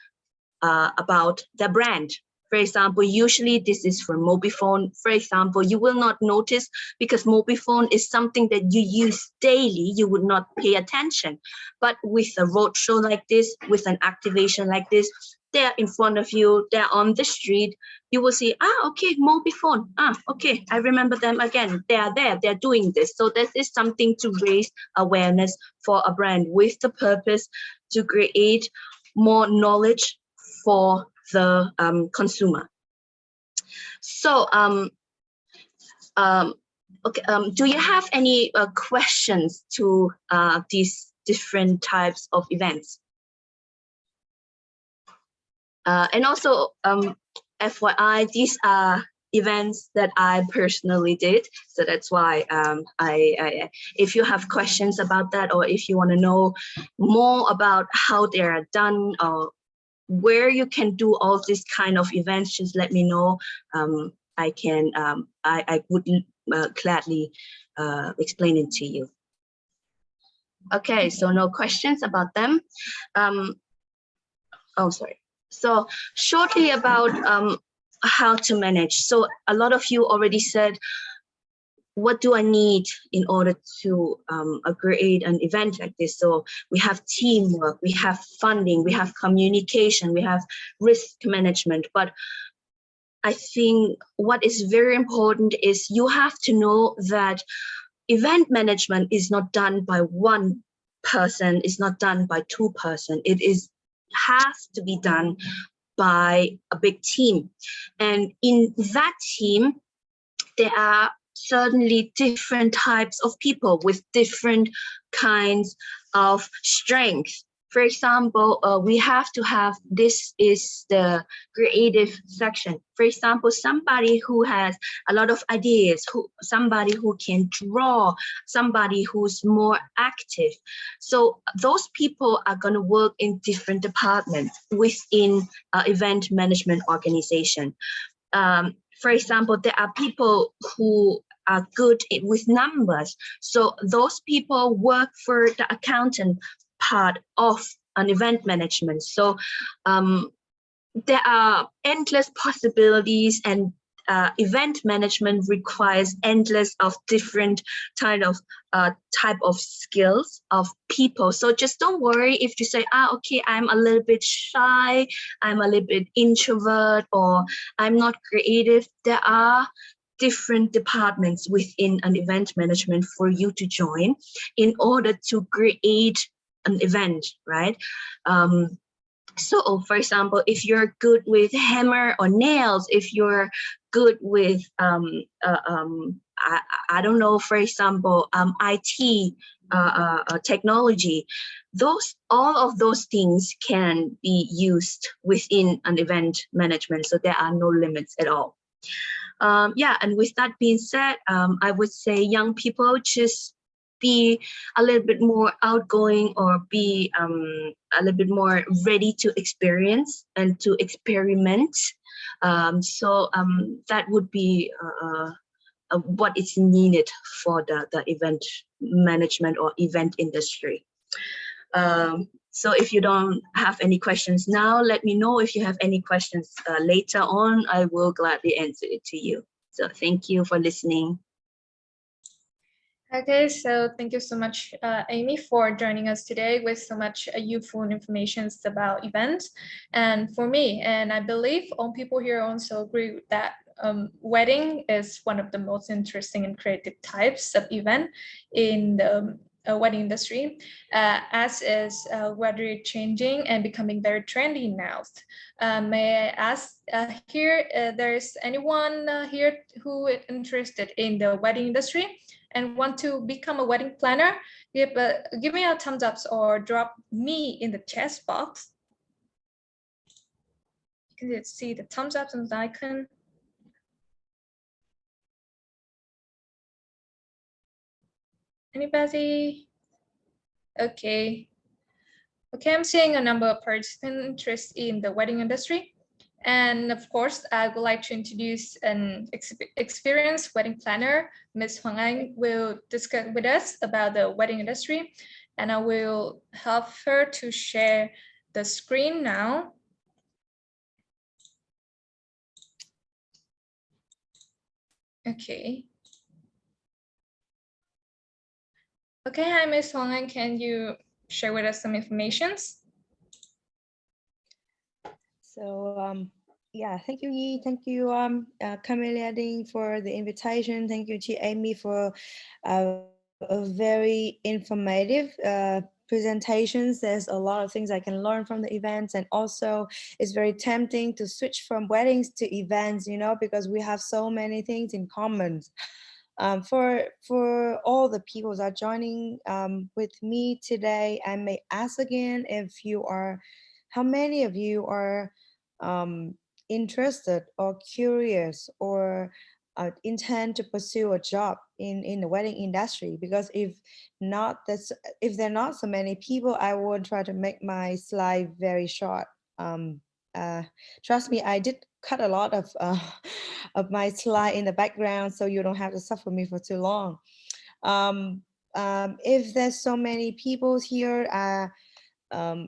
about their brand. For example, usually this is for mobile phone. For example, you will not notice because mobile phone is something that you use daily, you would not pay attention. But with a roadshow like this, with an activation like this, they're in front of you, they're on the street, you will see, okay, mobile phone. Okay, I remember them again. They are there, they're doing this. So this is something to raise awareness for a brand with the purpose to create more knowledge for the consumer. So okay, do you have any questions to these different types of events? And also, FYI, these are events that I personally did, so that's why I if you have questions about that, or if you want to know more about how they are done, or where you can do all this kind of events, just let me know. I can I would gladly explain it to you. Okay, so no questions about them. Oh, sorry. So shortly about how to manage. So a lot of you already said, what do I need in order to create an event like this? So we have teamwork, we have funding, we have communication, we have risk management. But I think what is very important is you have to know that event management is not done by one person, it's not done by two person. It has to be done by a big team. And in that team, there are certainly different types of people with different kinds of strengths. For example, we have to have, this is the creative section. For example, somebody who has a lot of ideas, somebody who can draw, somebody who's more active. So those people are going to work in different departments within event management organization. For example, there are people who are good with numbers. So those people work for the accountant part of an event management. So there are endless possibilities, and event management requires endless of different type of skills of people. So just don't worry if you say, okay, I'm a little bit shy, I'm a little bit introvert, or I'm not creative. There are different departments within an event management for you to join in order to create an event, right? So for example, if you're good with hammer or nails, if you're good with I don't know, for example, IT technology, all of those things can be used within an event management. So there are no limits at all. Yeah, and with that being said, I would say young people just be a little bit more outgoing, or be a little bit more ready to experience and to experiment. So that would be what is needed for the event management or event industry. So if you don't have any questions now, let me know. If you have any questions later on, I will gladly answer it to you. So thank you for listening. Okay, so thank you so much, Aimee, for joining us today with so much useful information about events. And for me, and I believe all people here also agree with that, wedding is one of the most interesting and creative types of event in the wedding industry, as is weather changing and becoming very trendy now. May I ask here, there's anyone here who is interested in the wedding industry and want to become a wedding planner? Give me a thumbs up or drop me in the chat box. You can see the thumbs up and the icon. Anybody? Okay. Okay, I'm seeing a number of participants interested in the wedding industry. And of course, I would like to introduce an experienced wedding planner. Ms. Hoang will discuss with us about the wedding industry, and I will help her to share the screen now. Okay. Okay, hi, Ms. Hoang, can you share with us some informations? So yeah, thank you, Yi. Thank you, Camellia, Dinh, for the invitation. Thank you to Aimee for a very informative presentations. There's a lot of things I can learn from the events, and also it's very tempting to switch from weddings to events, you know, because we have so many things in common. For all the people that are joining with me today, I may ask again if you are, how many of you are interested or curious or intend to pursue a job in the wedding industry? Because if there are not so many people, I will try to make my slide very short. Um, Trust me, I did cut a lot of my slide in the background, so you don't have to suffer me for too long. If there's so many people here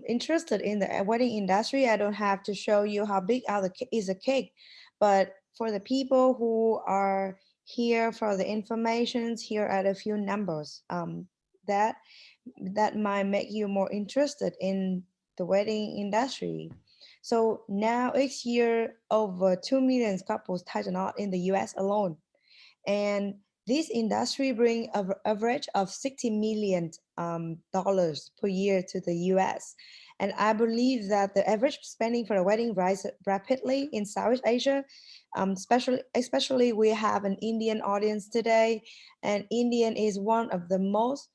interested in the wedding industry, I don't have to show you how big is a cake, but for the people who are here for the informations, here are a few numbers that might make you more interested in the wedding industry. So now each year, over 2 million couples tie a knot in the US alone. And this industry brings an average of $60 million dollars per year to the US. And I believe that the average spending for a wedding rises rapidly in Southeast Asia. Especially we have an Indian audience today, and Indian is one of the most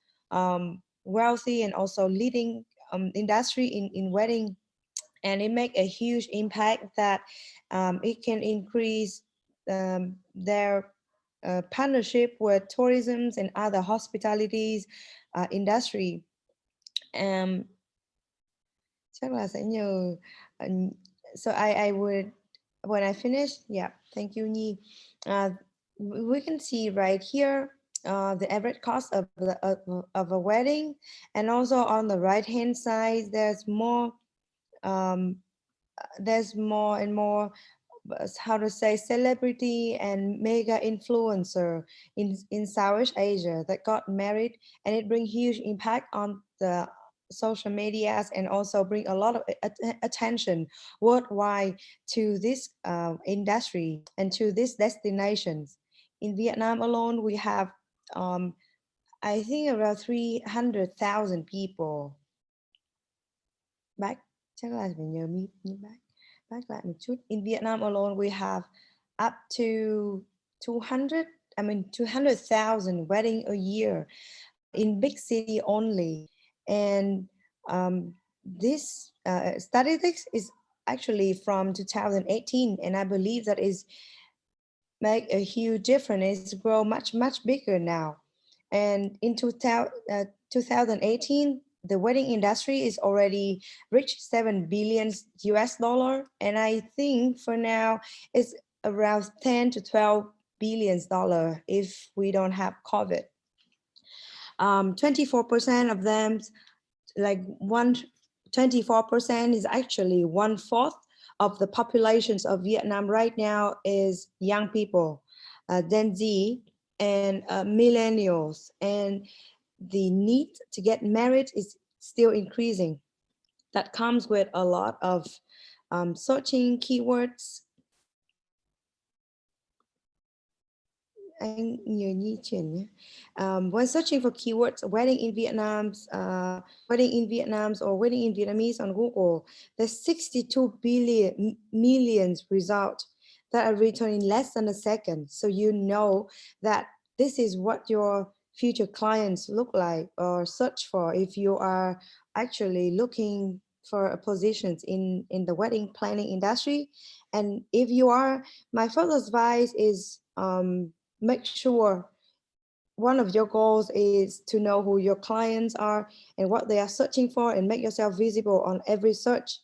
wealthy and also leading industry in wedding, and it make a huge impact that it can increase their partnership with tourism and other hospitalities industry. Chắc là sẽ nhờ so I would, when I finish, yeah, thank you, Nhi. We can see right here the average cost of a wedding, and also on the right hand side there's more and more, how to say, celebrity and mega influencer in Southeast Asia that got married, and it brings huge impact on the social medias, and also bring a lot of attention worldwide to this industry and to these destinations. In Vietnam alone, we have I think around 300,000 people. Back, chắc là phải nhờ mi back lại một chút. In Vietnam alone, we have up to 200,000 wedding a year in big city only. And this statistics is actually from 2018, and I believe that is make a huge difference. It's grow much bigger now. And in 2018, the wedding industry is already reached 7 billion US dollar, and I think for now it's around 10 to 12 billions dollar if we don't have COVID. 24% of them, like 24% is actually 1/4 of the populations of Vietnam right now is young people, Gen Z and millennials, and the need to get married is still increasing. That comes with a lot of searching keywords. When searching for keywords, wedding in Vietnam's or wedding in Vietnamese on Google, there's 62 million results that are written in less than a second. So you know that this is what your future clients look like or search for if you are actually looking for positions in the wedding planning industry. And if you are, my first advice is make sure one of your goals is to know who your clients are and what they are searching for, and make yourself visible on every search.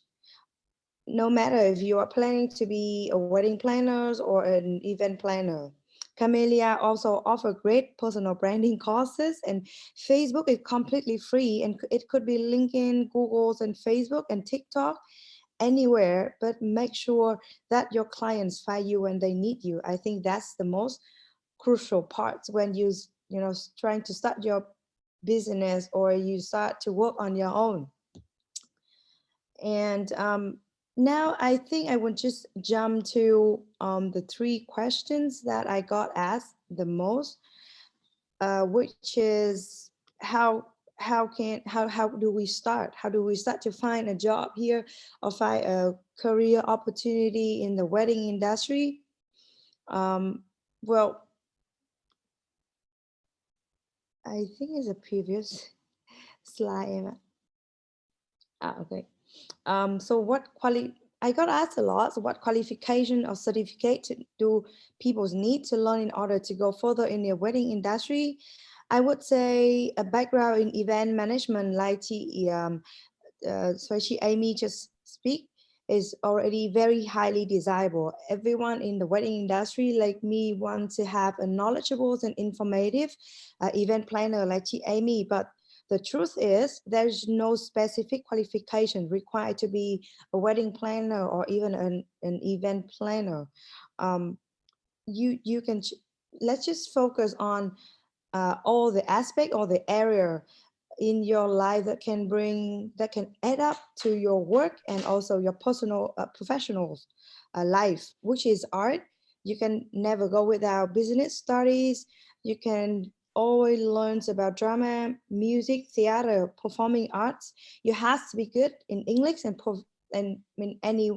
No matter if you are planning to be a wedding planner or an event planner. Camellia also offer great personal branding courses, and Facebook is completely free, and it could be LinkedIn, Google's, and Facebook and TikTok, anywhere, but make sure that your clients find you when they need you. I think that's the most crucial part when trying to start your business or you start to work on your own. And now I think I would just jump to the 3 questions that I got asked the most, which is how do we start? How do we start to find a job here or find a career opportunity in the wedding industry? Well, I think it's a previous slide, Emma. Okay. So I got asked a lot. So what qualification or certificate do people need to learn in order to go further in the wedding industry? I would say a background in event management, like Aimee just speak, is already very highly desirable. Everyone in the wedding industry like me wants to have a knowledgeable and informative event planner like Aimee, but the truth is there's no specific qualification required to be a wedding planner or even an event planner. You can, let's just focus on all the aspect or the area in your life that can add up to your work and also your personal professional life, which is art. You can never go without business studies. You can always learn about drama, music, theater, performing arts. You have to be good in English and in any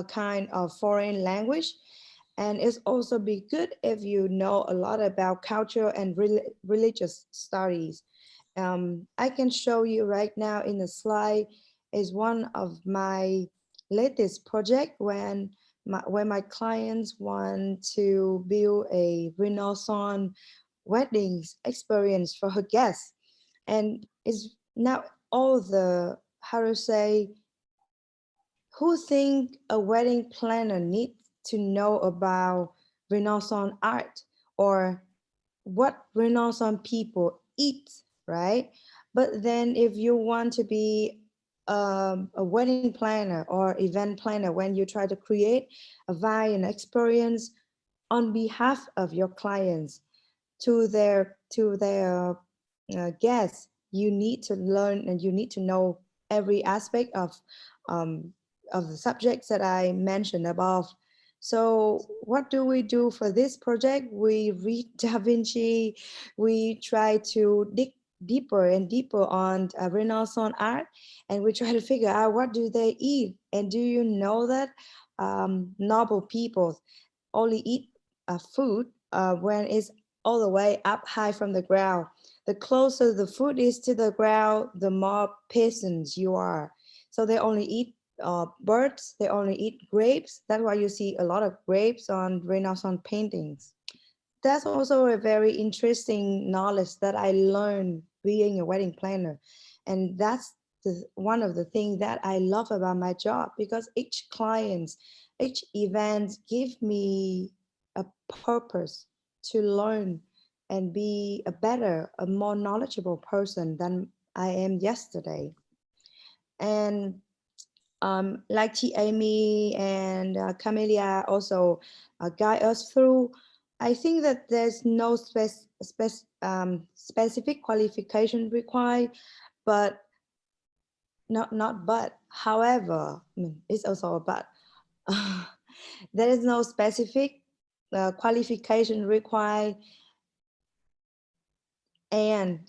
kind of foreign language. And it's also be good if you know a lot about culture and religious studies. I can show you right now in the slide is one of my latest project when my clients want to build a Renaissance weddings experience for her guests. And it's now all the, how to say, who think a wedding planner needs to know about Renaissance art or what Renaissance people eat, right? But then if you want to be a wedding planner or event planner, when you try to create a vibe and experience on behalf of your clients to their guests, you need to learn and you need to know every aspect of the subjects that I mentioned above. So what do we do for this project? We read Da Vinci, we try to dig deeper and deeper on Renaissance art, and we try to figure out what do they eat. And do you know that noble people only eat food when it's all the way up high from the ground? The closer the food is to the ground, the more peasants you are. So they only eat birds, they only eat grapes. That's why you see a lot of grapes on Renaissance paintings. That's also a very interesting knowledge that I learned being a wedding planner. And that's one of the things that I love about my job, because each client, each event give me a purpose to learn and be a more knowledgeable person than I am yesterday. And like Aimee and Camellia also guide us through. I think that there's no specific qualification required, but not but. However, I mean, it's also a but. There is no specific qualification required, and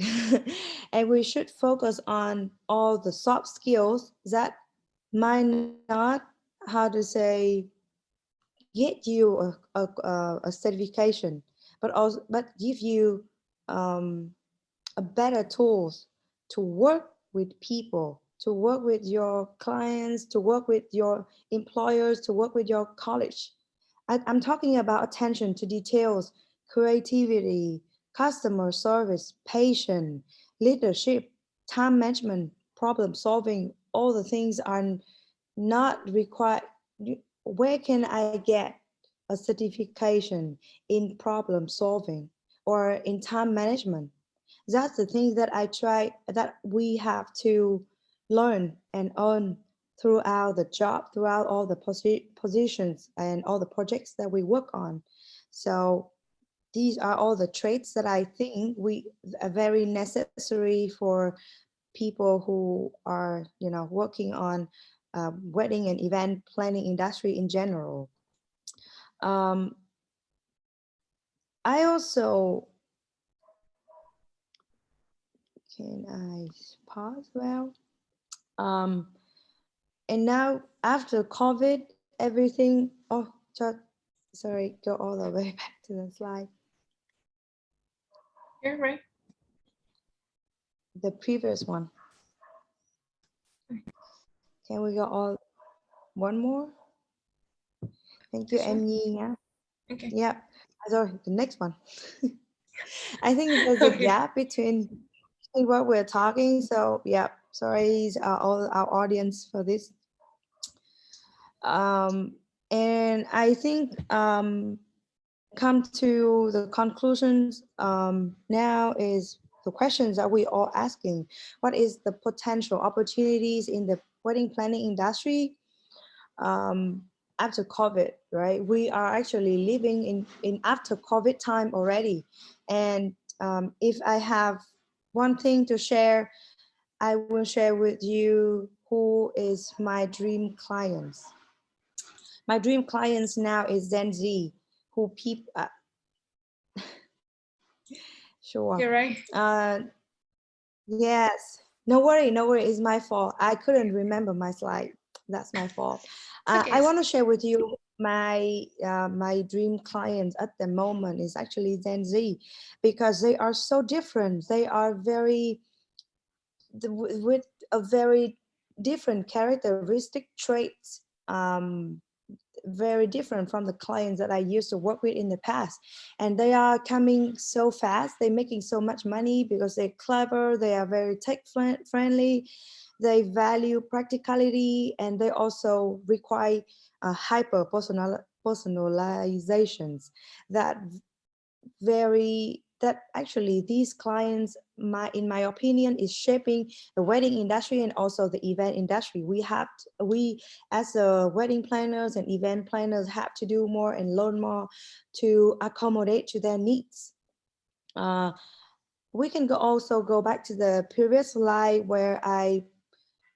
and we should focus on all the soft skills that might not, how to say, get you a certification, but give you a better tools to work with people, to work with your clients, to work with your employers, to work with your college. I'm talking about attention to details, creativity, customer service, patient, leadership, time management, problem solving, all the things are not required. Where can I get a certification in problem solving or in time management? That's the thing that I try, that we have to learn and earn throughout the job, throughout all the positions and all the projects that we work on. So these are all the traits that I think we are very necessary for people who are, working on wedding and event planning industry in general. Um, I also, can I pause? Well, and now after COVID, everything, oh, sorry, go all the way back to the slide. Yeah, right. The previous one. Can we go all one more? Thank you, Aimee. Yeah. Okay. Yeah. Sorry, the next one. I think there's a gap between what we're talking. So yeah, sorry, all our audience for this. And I think come to the conclusions now is the questions that we all asking. What is the potential opportunities in the wedding planning industry after COVID, right? We are actually living in after COVID time already. And if I have one thing to share, I will share with you who is my dream clients. My dream clients now is Gen Z, who people, sure. You're right. Yes, no worry, it's my fault. I couldn't remember my slide. That's my fault. Okay. I want to share with you my my dream clients at the moment is actually Gen Z, because they are so different. They are very with a very different characteristic traits. Very different from the clients that I used to work with in the past. And they are coming so fast. They're making so much money because they're clever. They are very tech friendly. They value practicality, and they also require hyper personalizations that actually these clients, in my opinion, is shaping the wedding industry and also the event industry. We as wedding planners and event planners have to do more and learn more to accommodate to their needs. We can also go back to the previous slide where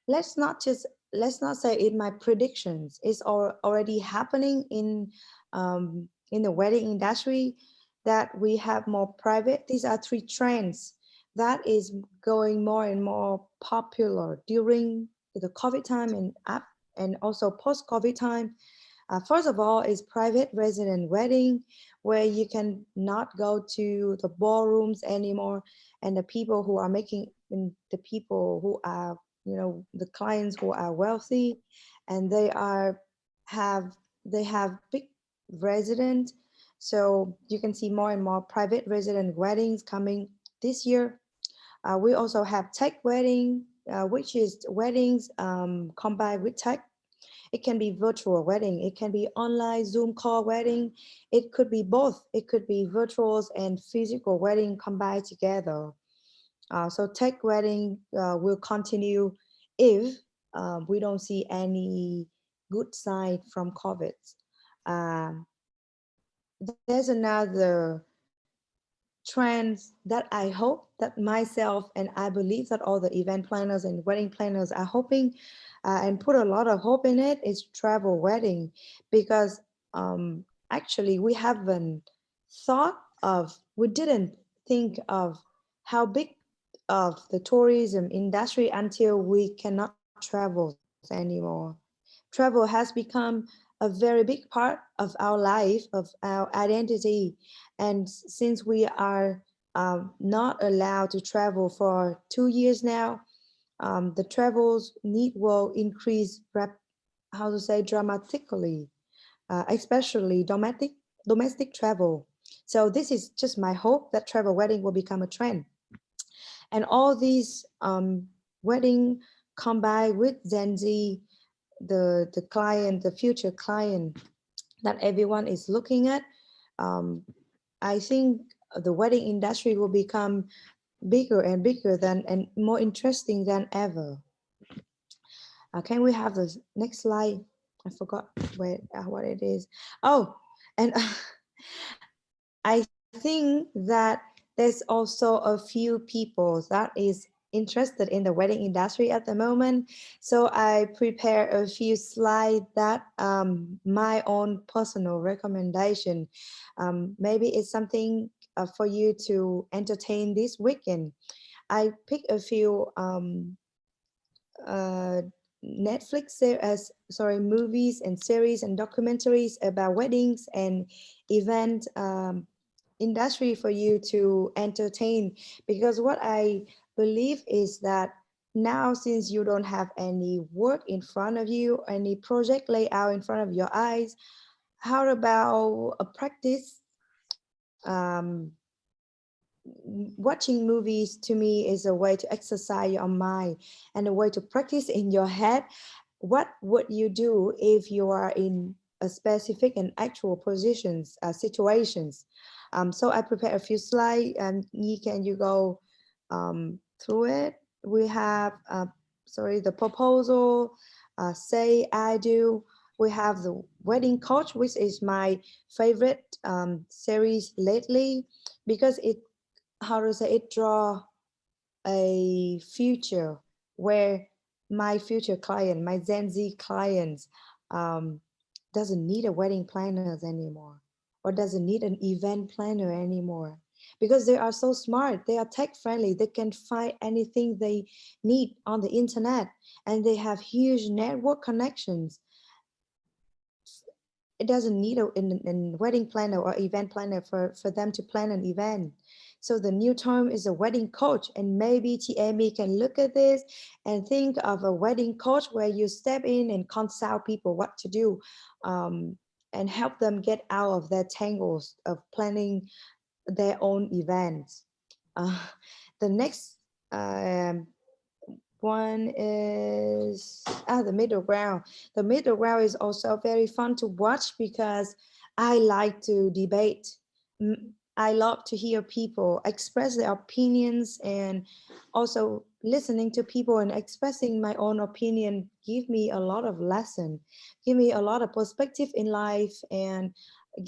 let's not say in my predictions, it's already happening in the wedding industry, that we have more private. These are three trends that is going more and more popular during the COVID time and also post-COVID time. First of all is private resident wedding, where you can not go to the ballrooms anymore, and the people who are making, the people who are, the clients who are wealthy, and they have big resident. So you can see more and more private resident weddings coming this year. We also have tech wedding, which is weddings combined with tech. It can be virtual wedding. It can be online Zoom call wedding. It could be both. It could be virtuals and physical wedding combined together. So tech wedding will continue if we don't see any good sign from COVID. There's another trend that I hope that myself, and I believe that all the event planners and wedding planners are hoping and put a lot of hope in it, is travel wedding. Because actually we didn't think of how big of the tourism industry until we cannot travel anymore. Travel has become a very big part of our life, of our identity. And since we are not allowed to travel for 2 years now, the travels need will increase, dramatically, especially domestic travel. So this is just my hope that travel wedding will become a trend. And all these wedding combined with Gen Z, the client, the future client that everyone is looking at, I think the wedding industry will become bigger and bigger than and more interesting than ever. Can we have the next slide? I forgot what it is. Oh, and I think that there's also a few people that is interested in the wedding industry at the moment. So I prepare a few slides that my own personal recommendation. Maybe it's something for you to entertain this weekend. I pick a few uh, movies and series and documentaries about weddings and event industry for you to entertain. Because what I believe is that now, since you don't have any work in front of you, any project laid out in front of your eyes, how about a practice? Watching movies to me is a way to exercise your mind and a way to practice in your head. What would you do if you are in a specific and actual positions, situations? So I prepared a few slides, and you go through it. We have, the proposal, say I do. We have the wedding coach, which is my favorite series lately, because it draw a future where my future client, my Gen Z clients, doesn't need a wedding planners anymore, or doesn't need an event planner anymore, because they are so smart, they are tech friendly, they can find anything they need on the internet, and they have huge network connections. It doesn't need a wedding planner or event planner for them to plan an event. So the new term is a wedding coach, and maybe Aimee can look at this and think of a wedding coach where you step in and consult people what to do, and help them get out of their tangles of planning their own events. The next one is the middle ground. The middle ground is also very fun to watch because I like to debate. I love to hear people express their opinions, and also listening to people and expressing my own opinion give me a lot of lesson, give me a lot of perspective in life, and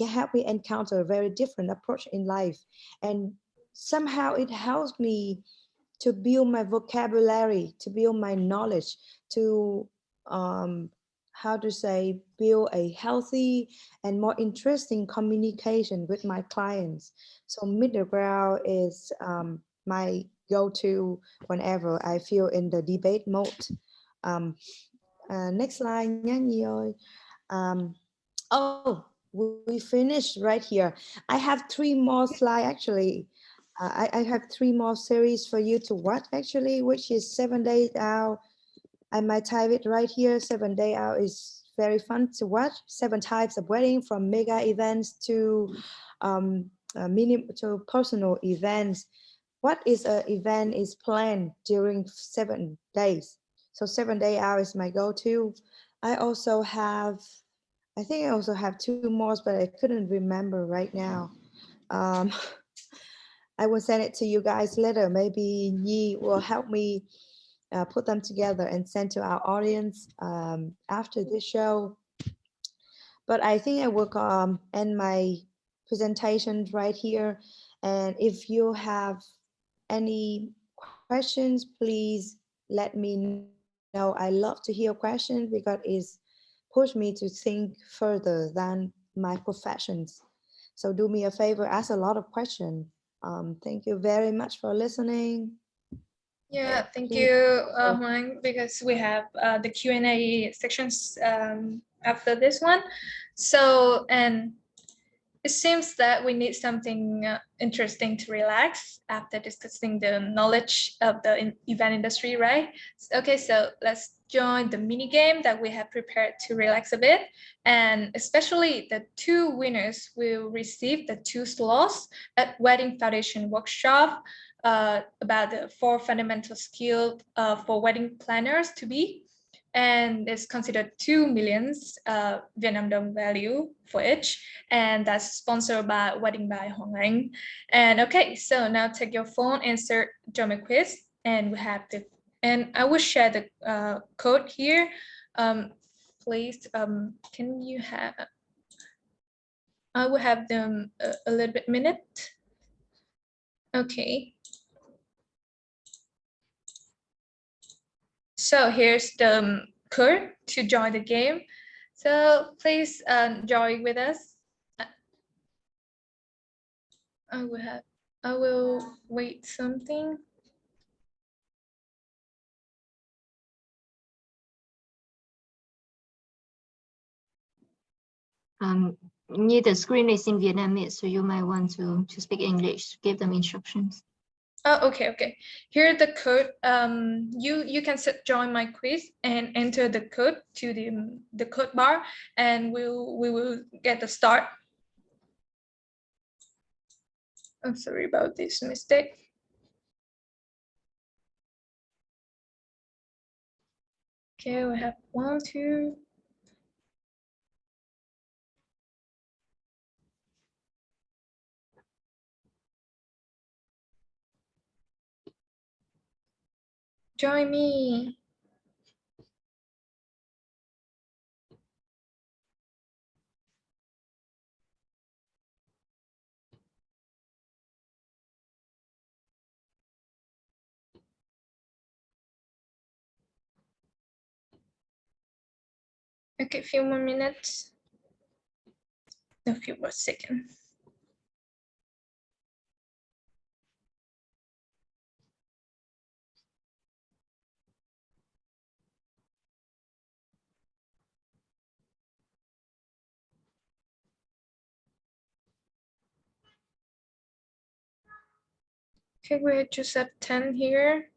help me encounter a very different approach in life. And somehow it helps me to build my vocabulary, to build my knowledge, to build a healthy and more interesting communication with my clients. So middle ground is my go-to whenever I feel in the debate mode. Next slide nhé Nhi ơi. Oh, we finished right here. I have 3 more slides actually. I have 3 more series for you to watch actually, which is 7 days out. I might type it right here. 7 Day Out is very fun to watch. 7 types of wedding, from mega events to to personal events. What is an event is planned during 7 days. So 7 Day Out is my go-to. I also have, I think I also have 2 more, but I couldn't remember right now. I will send it to you guys later. Maybe Nhi will help me put them together and send to our audience after this show. But I think I will end my presentation right here. And if you have any questions, please let me know. I love to hear questions because it's pushed me to think further than my professions. So do me a favor, ask a lot of questions. Thank you very much for listening. Yeah, thank Please. you, Hoang, because we have the Q&A sections after this one. So, and it seems that we need something interesting to relax after discussing the knowledge of the event industry, right? Okay, so let's join the mini game that we have prepared to relax a bit. And especially the two winners will receive the 2 slots at Wedding Foundation workshop about the 4 fundamental skills for wedding planners to be. And it's considered 2 millions Vietnam dong value for each, and that's sponsored by Wedding by Hoang. And okay, so now take your phone, insert drama quiz, and we have the, and I will share the code here. Please, can you have? I will have them a little bit minute. Okay. So here's the code to join the game. So please join with us. I will wait something. Near the screen is in Vietnamese, so you might want to speak English, give them instructions. Oh, okay. Here's the code. You can join my quiz and enter the code to the code bar, and we will get the start. I'm sorry about this mistake. Okay, we have 1, 2. Join me. Okay, a few more minutes. A few more seconds. Okay, we just have 10 here.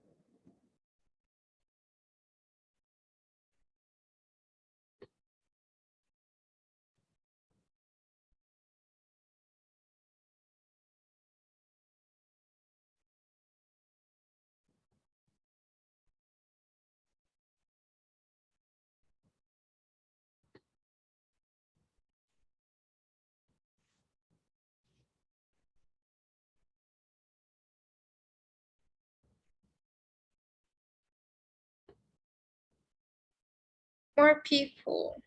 More people.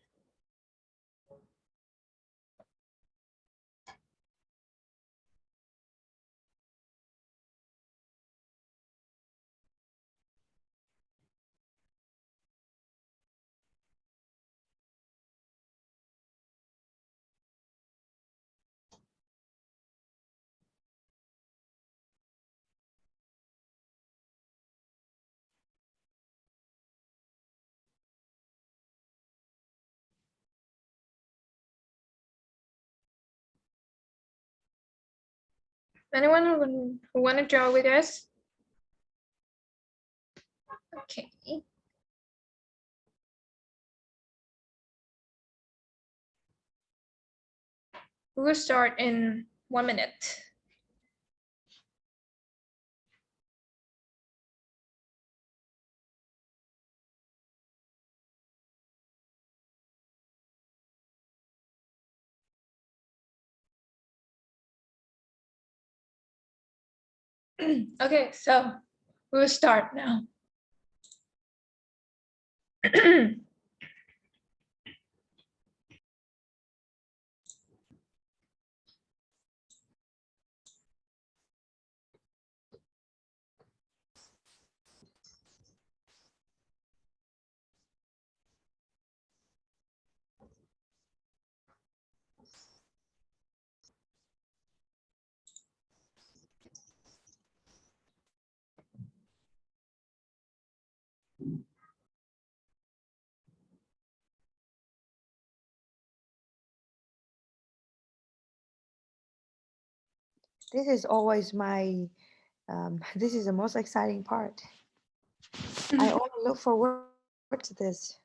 Anyone who want to draw with us? Okay. We will start in 1 minute. Okay, so we will start now. This is always my, this is the most exciting part. I only look forward to this.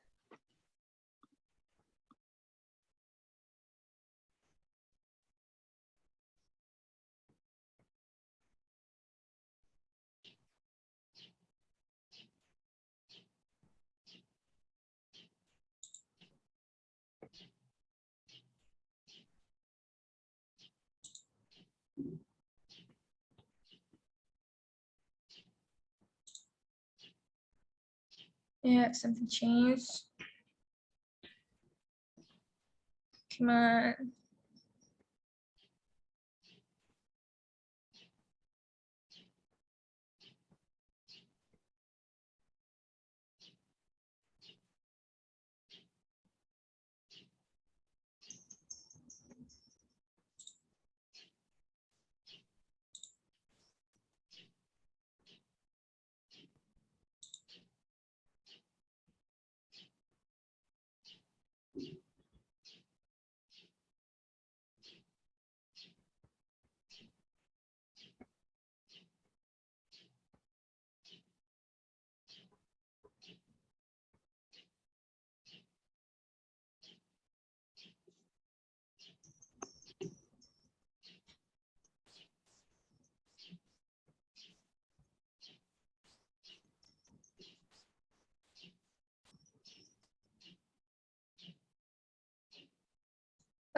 Yeah, something changed. Come on.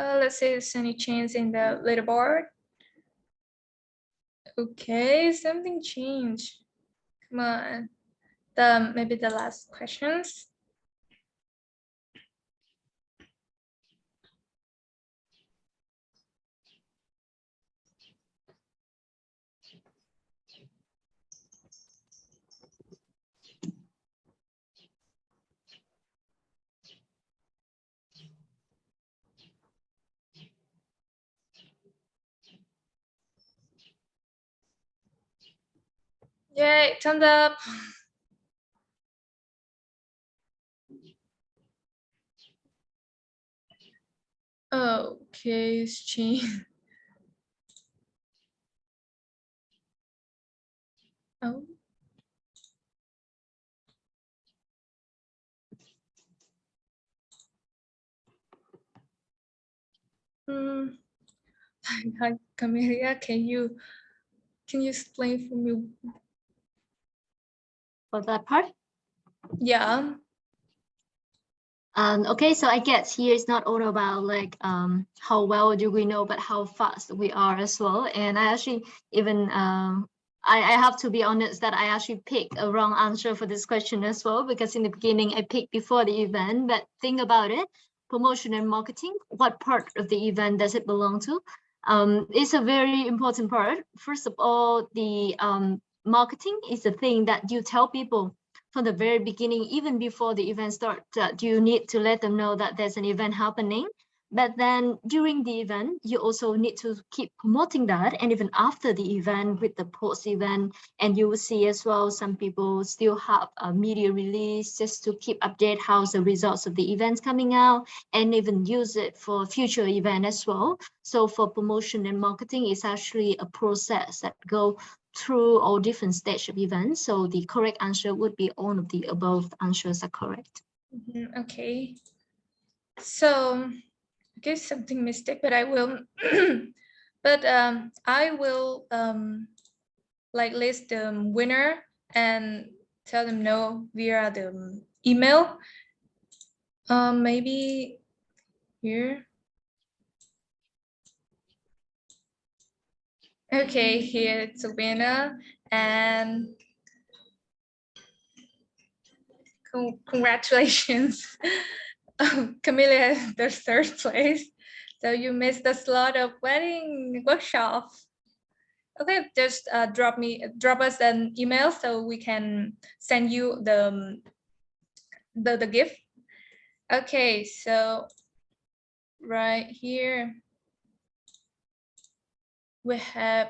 Let's see if there's any change in the leaderboard. Okay, something changed. Come on. Maybe the last questions. Yay, thumbs up. Okay, it's changed. Oh. Hi, Camellia, can you explain for me? For that part. Yeah. Okay, so I guess here it's not all about like how well do we know, but how fast we are as well. And I actually even I have to be honest that I actually picked a wrong answer for this question as well, because in the beginning I picked before the event. But think about it, promotion and marketing, what part of the event does it belong to? It's a very important part. First of all, the marketing is the thing that you tell people from the very beginning, even before the event starts, you need to let them know that there's an event happening. But then during the event, you also need to keep promoting that. And even after the event, with the post event, and you will see as well, some people still have a media release just to keep update how's the results of the events coming out, and even use it for future event as well. So for promotion and marketing, it's actually a process that go through all different stage of events. So the correct answer would be all of the above answers are correct. Okay. So I guess something mistake, but I will but I will like list the winner and tell them no via the email. Maybe here. Okay, here it's a winner, and congratulations. Camellia, the third place. So you missed the slot of wedding workshop. Okay, just drop us an email so we can send you the gift. Okay, so right here we have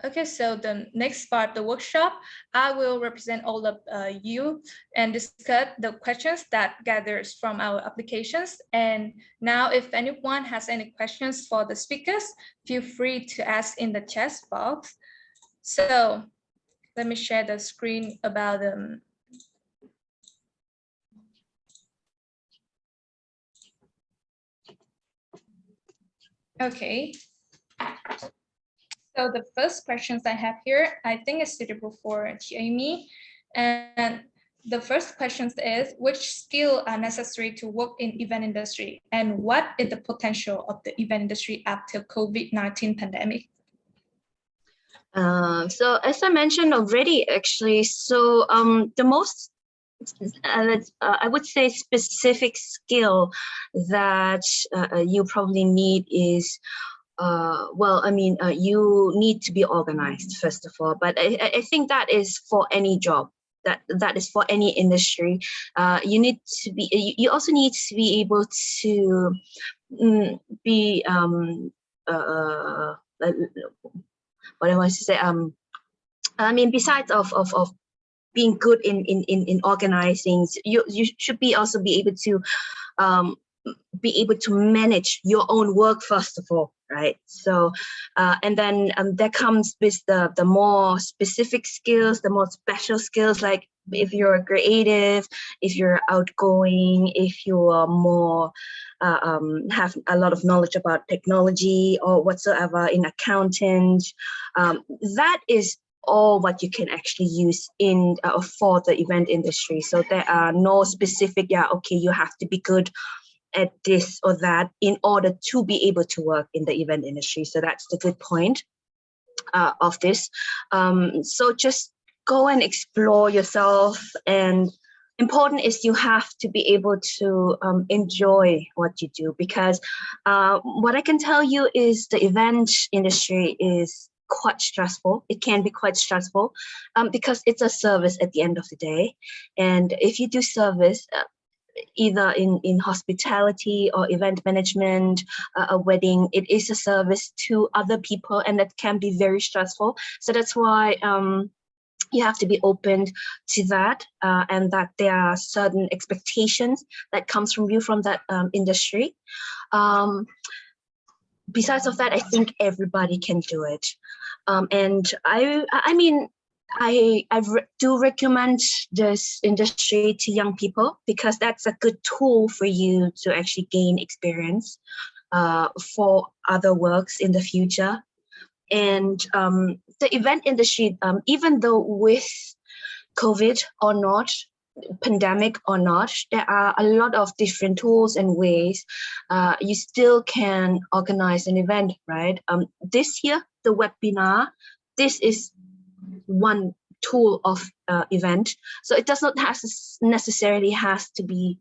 Okay, so the next part, the workshop, I will represent all of you and discuss the questions that gathers from our applications. And now if anyone has any questions for the speakers, feel free to ask in the chat box. So let me share the screen about them. Okay. So the first questions I have here, I think is suitable for Aimee. And the first question is, which skills are necessary to work in event industry? And what is the potential of the event industry after COVID-19 pandemic? So as I mentioned already, actually, so the most I would say specific skill that you probably need is well, I mean, you need to be organized first of all, but I think that is for any job. That is for any industry. You need to be. You also need to be able to be what I want to say. I mean, besides of being good in organizing, you should be also be able to be able to manage your own work first of all, right? So and then that comes with the more specific skills, the more special skills, like if you're creative, if you're outgoing, if you are more have a lot of knowledge about technology or whatsoever in accounting, that is all what you can actually use in for the event industry. So there are no specific, okay, you have to be good at this or that in order to be able to work in the event industry. So that's the good point of this. So just go and explore yourself, and important is you have to be able to enjoy what you do, because what I can tell you is the event industry is quite stressful. It can be quite stressful because it's a service at the end of the day. And if you do service, either in hospitality or event management, a wedding, it is a service to other people, and that can be very stressful. So that's why you have to be open to that, and that there are certain expectations that comes from you from that industry. Besides of that, I think everybody can do it. And I mean, I do recommend this industry to young people, because that's a good tool for you to actually gain experience for other works in the future. And the event industry, even though with COVID or not, pandemic or not, there are a lot of different tools and ways you still can organize an event, right? This year, the webinar, this is one tool of event. So it does not necessarily has to be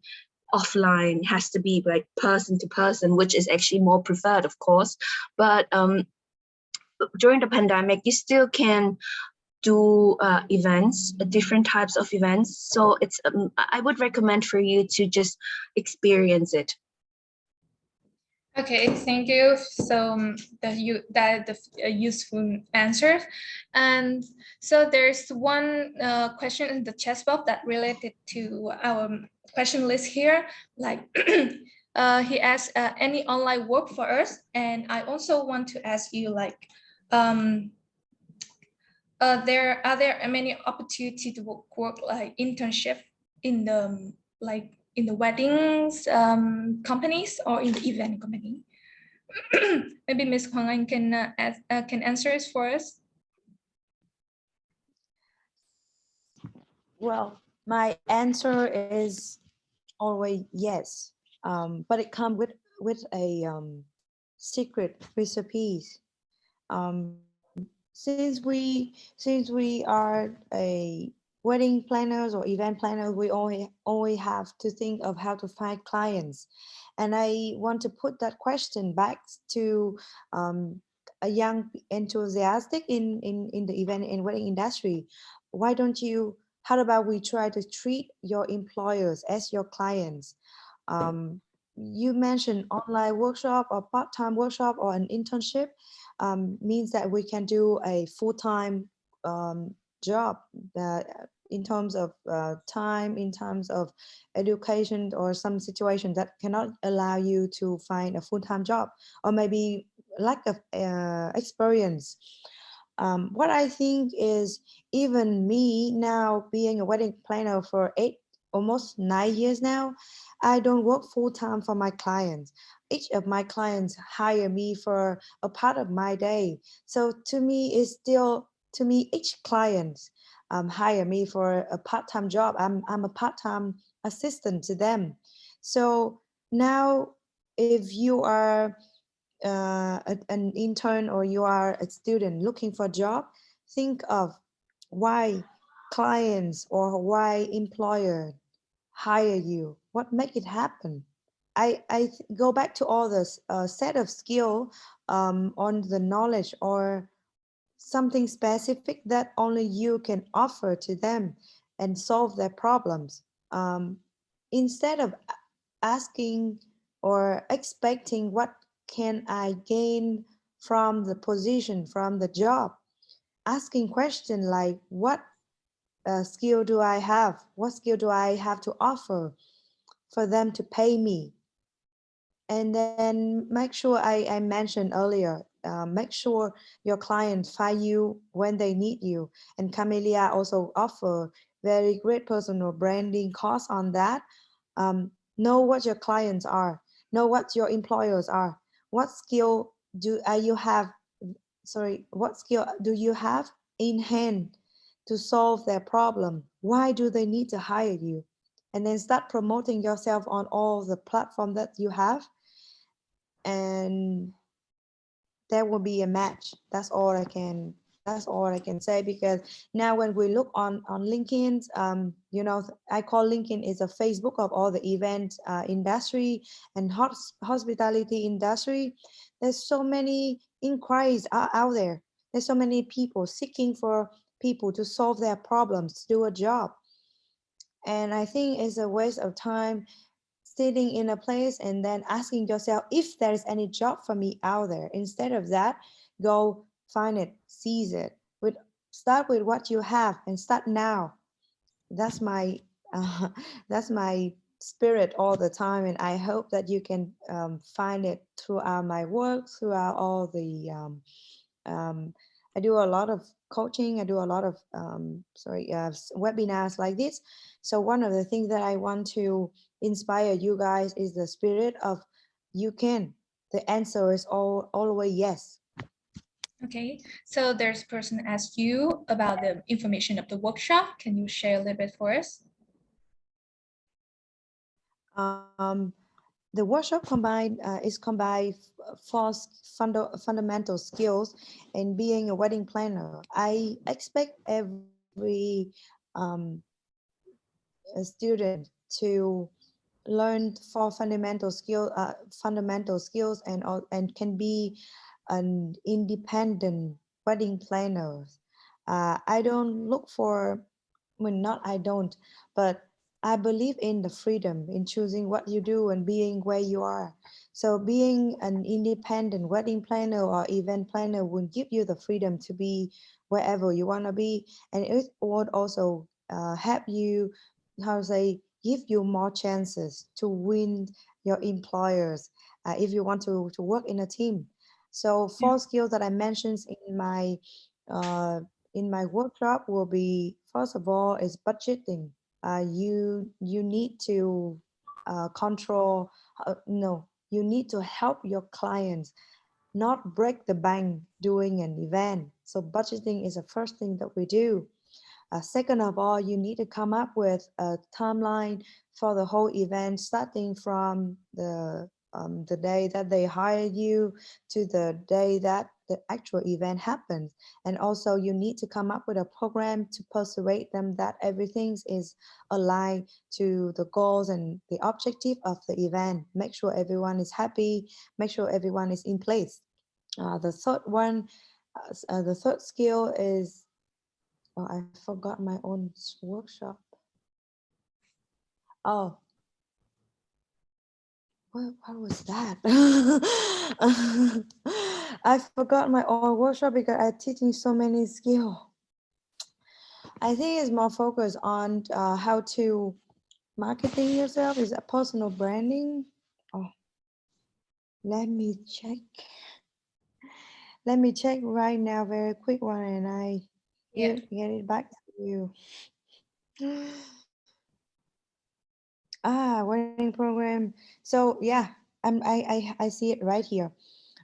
offline, has to be like person to person, which is actually more preferred, of course. But during the pandemic, you still can do events, different types of events. So it's I would recommend for you to just experience it. Okay, thank you. So the useful answer. And so there's one question in the chat box that related to our question list here. Like he asked any online work for us, and I also want to ask you, like, are there many opportunities to work like internship in the in the weddings companies or in the event company? Maybe Ms. Hoang can answer this for us. Well, my answer is always yes, but it comes with a secret recipes. Since we are a wedding planners or event planners, we only have to think of how to find clients. And I want to put that question back to a young enthusiastic in the event and wedding industry. Why don't you, how about we try to treat your employers as your clients? You mentioned online workshop or part-time workshop or an internship. means that we can do a full-time job that in terms of time, in terms of education, or some situation that cannot allow you to find a full-time job, or maybe lack of experience. What I think is, even me now being a wedding planner for almost 9 years now, I don't work full-time for my clients. Each of my clients hire me for a part of my day. So to me, it's still, to me, each client hire me for a part-time job. I'm a part-time assistant to them. So now, if you are an intern or you are a student looking for a job, think of why clients or why employer hire you. What make it happen? I go back to all this set of skill on the knowledge or something specific that only you can offer to them and solve their problems. Instead of asking or expecting what can I gain from the position, from the job, asking question like, what skill do I have? What skill do I have to offer for them to pay me? And then make sure, I mentioned earlier, make sure your clients find you when they need you. And Camellia also offer very great personal branding course on that. Know what your clients are, know what your employers are, what skill you have, sorry, what skill do you have in hand to solve their problem? Why do they need to hire you? And then start promoting yourself on all the platform that you have, and there will be a match. That's all I can say, because now when we look on LinkedIn, you know, I call LinkedIn is a Facebook of all the event industry and hospitality industry. There's so many inquiries out there. There's so many people seeking for people to solve their problems, to do a job. And I think it's a waste of time sitting in a place and then asking yourself if there is any job for me out there. Instead of that, go find it, seize it. Start with what you have and start now. That's my that's my spirit all the time, and I hope that you can find it throughout my work, throughout all the I do a lot of coaching. I do a lot of webinars like this. So one of the things that I want to inspire you guys is the spirit of you can. The answer is always yes. Okay, so there's a person asked you about the information of the workshop. Can you share a little bit for us? The workshop is combined for fundamental skills in being a wedding planner. I expect every a student to learn for fundamental skills and can be an independent wedding planner. I don't look for, well, not I don't, but I believe in the freedom in choosing what you do and being where you are. So being an independent wedding planner or event planner will give you the freedom to be wherever you want to be, and it would also help you, how to say, give you more chances to win your employers if you want to work in a team. So 4 skills that I mentioned uh, in my workshop will be, first of all, is budgeting. You need to control, no, you need to help your clients not break the bank doing an event. So budgeting is the first thing that we do. Second of all, you need to come up with a timeline for the whole event, starting from the day that they hire you to the day that the actual event happens. And also you need to come up with a program to persuade them that everything is aligned to the goals and the objective of the event. Make sure everyone is happy, make sure everyone is in place. The third skill is, oh, I forgot my own workshop. Oh, what was that? I forgot my old workshop because I'm teaching so many skills. I think it's more focused on how to marketing yourself. Is a personal branding. Oh, let me check. Let me check right now, very quick one, and I get it back to you. Wedding program. So yeah, I see it right here.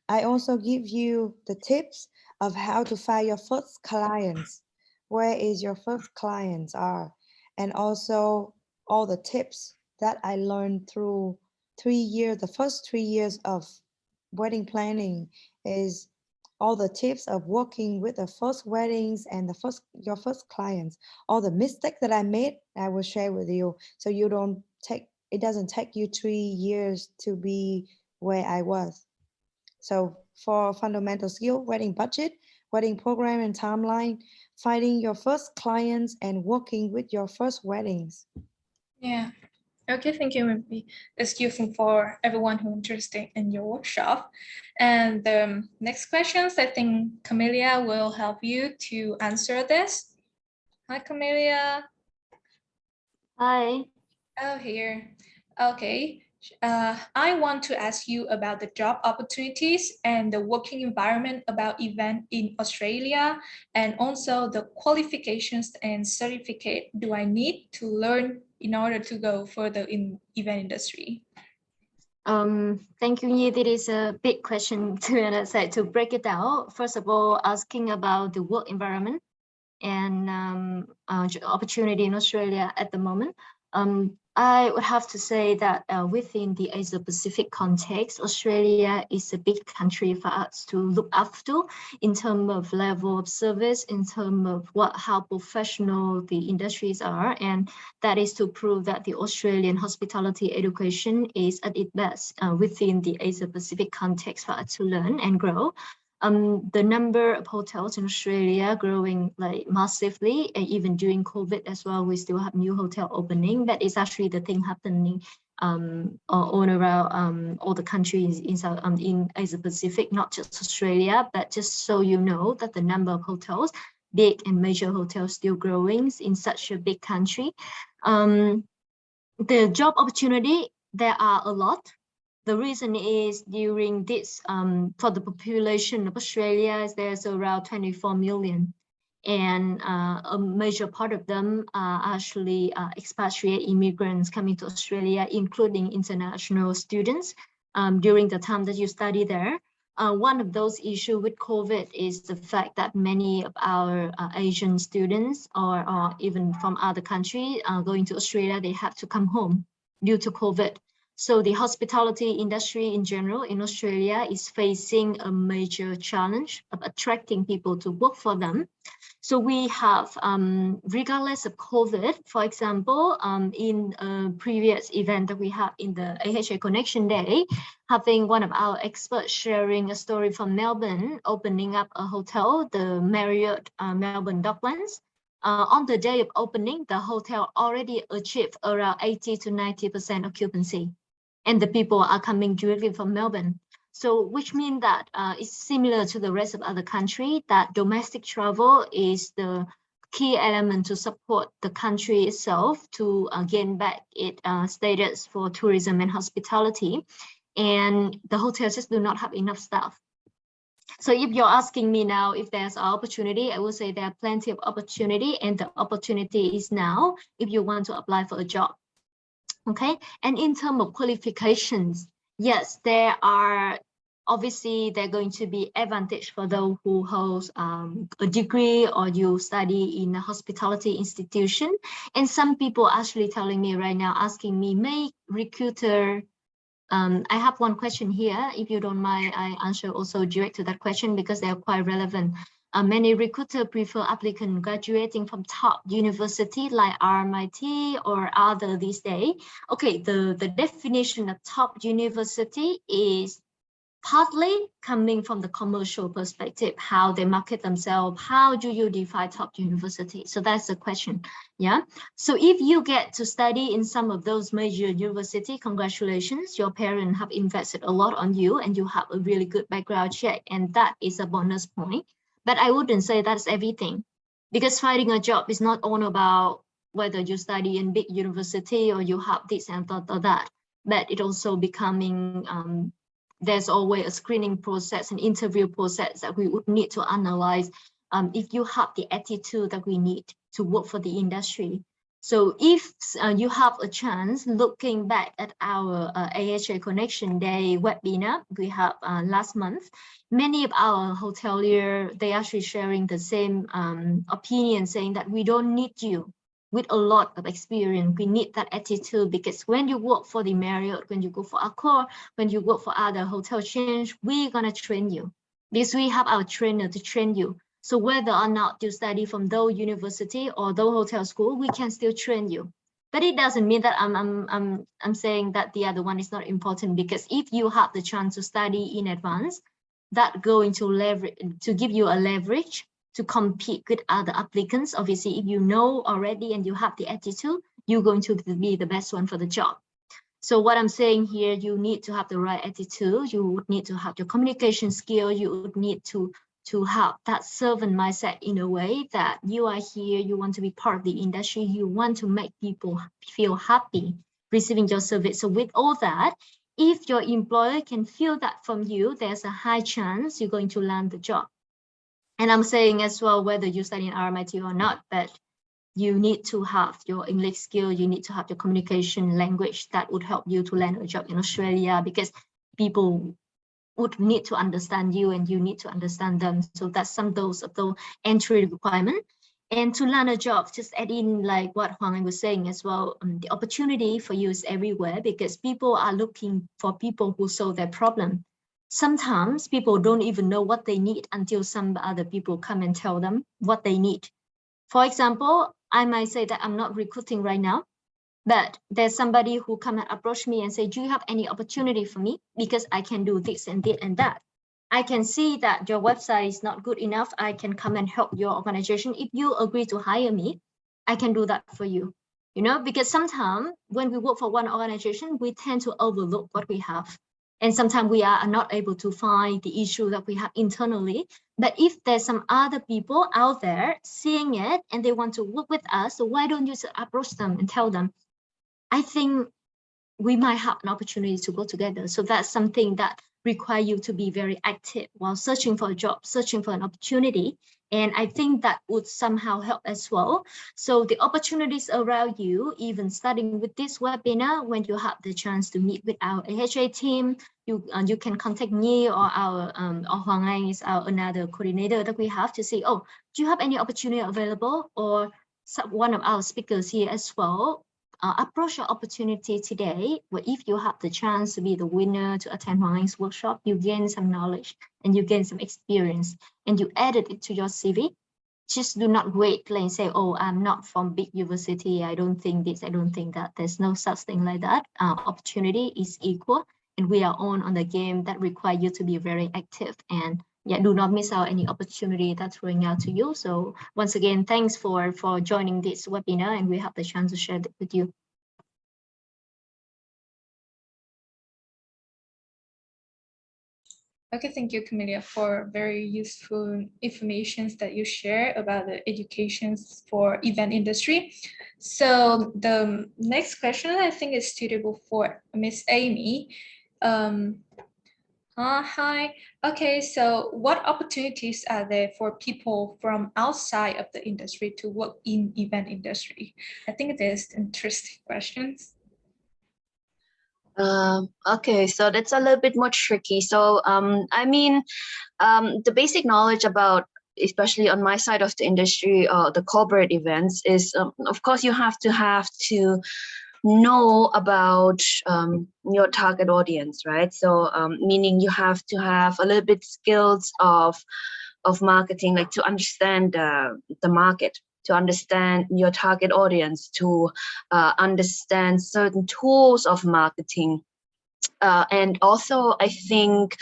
I also give you the tips of how to find your first clients. Where is your first clients are, and also all the tips that I learned through 3 years. The first 3 years of wedding planning is all the tips of working with the first weddings and your first clients. All the mistakes that I made, I will share with you, so you don't take it doesn't take you 3 years to be where I was. So for fundamental skill, wedding budget, wedding program and timeline, finding your first clients and working with your first weddings. Yeah. Okay, thank you, Maybe it's useful for everyone who's interested in your workshop. And the next questions, I think Camellia will help you to answer this. Hi, Camellia. Hi. Oh, here. Okay. I want to ask you about the job opportunities and the working environment about event in Australia, and also the qualifications and certificate do I need to learn in order to go further in event industry? Thank you, Nhi. That is a big question to be honest. To break it down, first of all, asking about the work environment and opportunity in Australia at the moment. I would have to say that within the Asia Pacific context, Australia is a big country for us to look after in terms of level of service, in terms of how professional the industries are, and that is to prove that the Australian hospitality education is at its best within the Asia Pacific context for us to learn and grow. The number of hotels in Australia growing like massively, and even during COVID as well, we still have new hotel opening. That is actually the thing happening all around all the countries in Asia Pacific, not just Australia. But just so you know that the number of hotels, big and major hotels, still growing in such a big country. The job opportunity, there are a lot. The reason is during this, for the population of Australia, there's around 24 million. And a major part of them are actually expatriate immigrants coming to Australia, including international students during the time that you study there. One of those issues with COVID is the fact that many of our Asian students or even from other countries going to Australia, they have to come home due to COVID. So the hospitality industry in general in Australia is facing a major challenge of attracting people to work for them. So we have, regardless of COVID, for example, in a previous event that we had in the AHA Connection Day, having one of our experts sharing a story from Melbourne, opening up a hotel, the Marriott Melbourne Docklands. On the day of opening, the hotel already achieved around 80 to 90% occupancy. And the people are coming directly from Melbourne. So which means that it's similar to the rest of other country, that domestic travel is the key element to support the country itself to gain back its status for tourism and hospitality. And the hotels just do not have enough staff. So if you're asking me now if there's an opportunity, I will say there are plenty of opportunity, and the opportunity is now if you want to apply for a job. Okay, and in terms of qualifications, yes, there are obviously they're going to be advantage for those who holds a degree or you study in a hospitality institution. And some people actually telling me right now, asking me, may recruiter, I have one question here, if you don't mind, I answer also direct to that question because they are quite relevant. Many recruiters prefer applicants graduating from top university like RMIT or other these days. Okay, the definition of top university is partly coming from the commercial perspective, how they market themselves, how do you define top university? So that's the question, yeah? So if you get to study in some of those major university, congratulations, your parents have invested a lot on you and you have a really good background check, and that is a bonus point. But I wouldn't say that's everything, because finding a job is not all about whether you study in big university or you have this and that, but it also becoming, there's always a screening process, an interview process that we would need to analyze if you have the attitude that we need to work for the industry. So if you have a chance, looking back at our AHA Connection Day webinar we have last month, many of our hotelier, they actually sharing the same opinion, saying that we don't need you with a lot of experience. We need that attitude, because when you work for the Marriott, when you go for Accor, when you work for other hotel chains, we're gonna train you, because we have our trainer to train you. So whether or not you study from Dinh University or Dinh Hotel School, we can still train you. But it doesn't mean that I'm saying that the other one is not important, because if you have the chance to study in advance, that going to leverage, to give you a leverage to compete with other applicants. Obviously, if you know already and you have the attitude, you're going to be the best one for the job. So what I'm saying here, you need to have the right attitude. You would need to have your communication skill. You would need to have that servant mindset, in a way that you are here, you want to be part of the industry, you want to make people feel happy receiving your service. So with all that, if your employer can feel that from you, there's a high chance you're going to land the job. And I'm saying as well, whether you study in RMIT or not, but you need to have your English skill, you need to have your communication language that would help you to land a job in Australia, because people would need to understand you and you need to understand them. So that's some of those entry requirement. And to land a job, just add in like what Hoang was saying as well, the opportunity for you is everywhere, because people are looking for people who solve their problem. Sometimes people don't even know what they need until some other people come and tell them what they need. For example, I might say that I'm not recruiting right now, but there's somebody who come and approach me and say, do you have any opportunity for me? Because I can do this and that and that. I can see that your website is not good enough. I can come and help your organization. If you agree to hire me, I can do that for you. You know, because sometimes when we work for one organization, we tend to overlook what we have. And sometimes we are not able to find the issue that we have internally. But if there's some other people out there seeing it and they want to work with us, so why don't you approach them and tell them, I think we might have an opportunity to go together. So that's something that requires you to be very active while searching for a job, searching for an opportunity. And I think that would somehow help as well. So the opportunities around you, even starting with this webinar, when you have the chance to meet with our AHA team, you can contact me or our or Hoang is our another coordinator that we have to say, oh, do you have any opportunity available? Or one of our speakers here as well. Approach your opportunity today, where if you have the chance to be the winner to attend Hoang's workshop, you gain some knowledge and you gain some experience and you added it to your CV. Just do not wait and say, oh, I'm not from big university, I don't think this, I don't think that. There's no such thing like that. Opportunity is equal and we are on the game that require you to be very active and yeah, do not miss out any opportunity that's throwing out to you. So once again, thanks for joining this webinar and we have the chance to share it with you. Okay, thank you, Camellia, for very useful information that you share about the educations for event industry. So the next question I think is suitable for Miss Aimee. Hi. Okay, so what opportunities are there for people from outside of the industry to work in event industry? I think there's interesting questions. Okay, so that's a little bit more tricky. So I mean, the basic knowledge about, especially on my side of the industry, the corporate events is, of course, you have to know about your target audience, right? So meaning you have to have a little bit skills of marketing, like to understand the market, to understand your target audience, to understand certain tools of marketing, And also, I think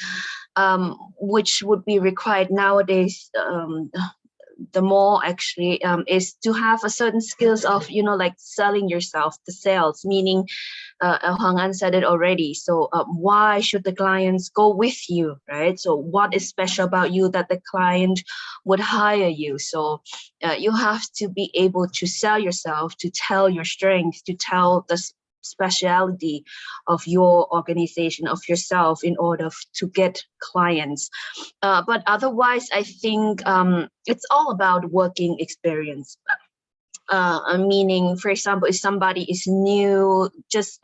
which would be required nowadays, the more actually, is to have a certain skills of, like selling yourself, the sales, meaning Hoang said it already. So why should the clients go with you, right? So what is special about you that the client would hire you? So you have to be able to sell yourself, to tell your strengths, to tell the speciality of your organization, of yourself, in order to get clients. But otherwise, I think it's all about working experience. Meaning, for example, if somebody is new, just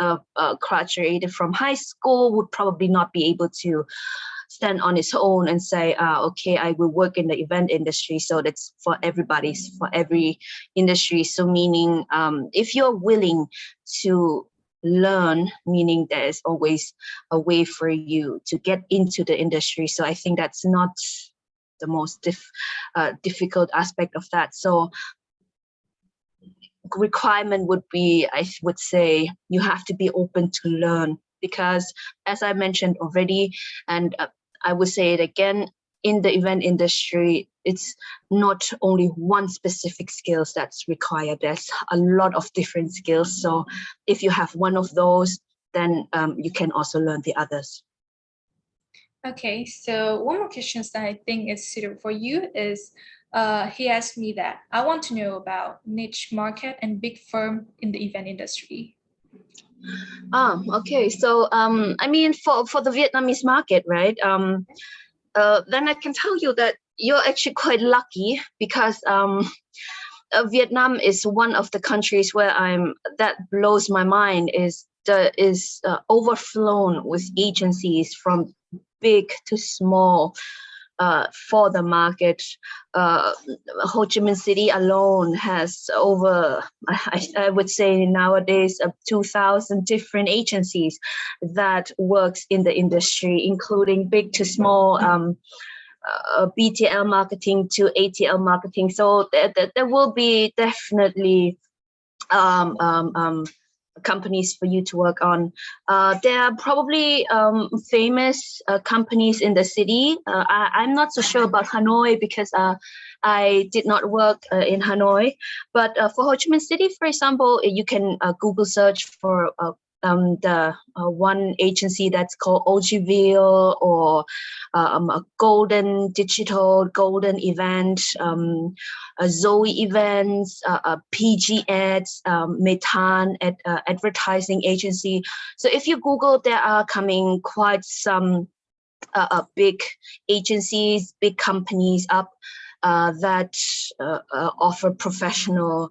graduated from high school, would probably not be able to stand on its own and say, okay, I will work in the event industry. So that's for every industry. So meaning, if you're willing to learn, meaning there's always a way for you to get into the industry. So I think that's not the most difficult aspect of that. So requirement would be, I would say, you have to be open to learn, because as I mentioned already, and I would say it again, in the event industry, it's not only one specific skills that's required. There's a lot of different skills. So if you have one of those, then you can also learn the others. Okay, so one more question that I think is suitable for you is, he asked me that I want to know about niche market and big firm in the event industry. Okay. So I mean, for the Vietnamese market, right? Then I can tell you that you're actually quite lucky, because Vietnam is one of the countries where that blows my mind, is overflown with agencies from big to small. For the market, Ho Chi Minh City alone has over, I would say nowadays, 2,000 different agencies that works in the industry, including big to small, BTL marketing to ATL marketing. So there will be definitely companies for you to work on. There are probably famous companies in the city. I'm not so sure about Hanoi, because I did not work in Hanoi. But for Ho Chi Minh City, for example, you can Google search for the one agency that's called Ogiville, or Golden Digital, Golden Event, Zoe Events, PG Ads, Metan advertising agency. So if you Google, there are coming quite some big agencies, big companies up that offer professional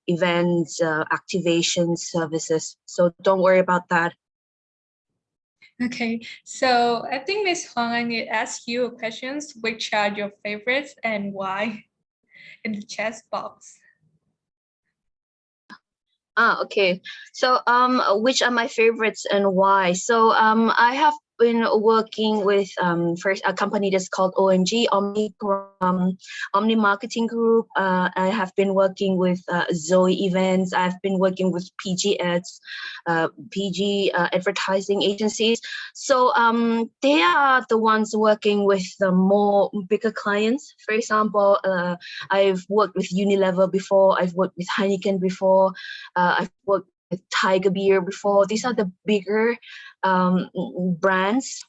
events, activation services. So don't worry about that. Okay, so I think Ms. Hoang, I need to ask you questions. Which are your favorites and why? In the chat box. Okay. So which are my favorites and why? So I have been working with first a company that's called OMG, Omni Marketing Group. I have been working with Zoe Events. I've been working with PG Ads, PG advertising agencies. So they are the ones working with the more bigger clients. For example, I've worked with Unilever before. I've worked with Heineken before. I've worked with Tiger Beer before. These are the bigger brands.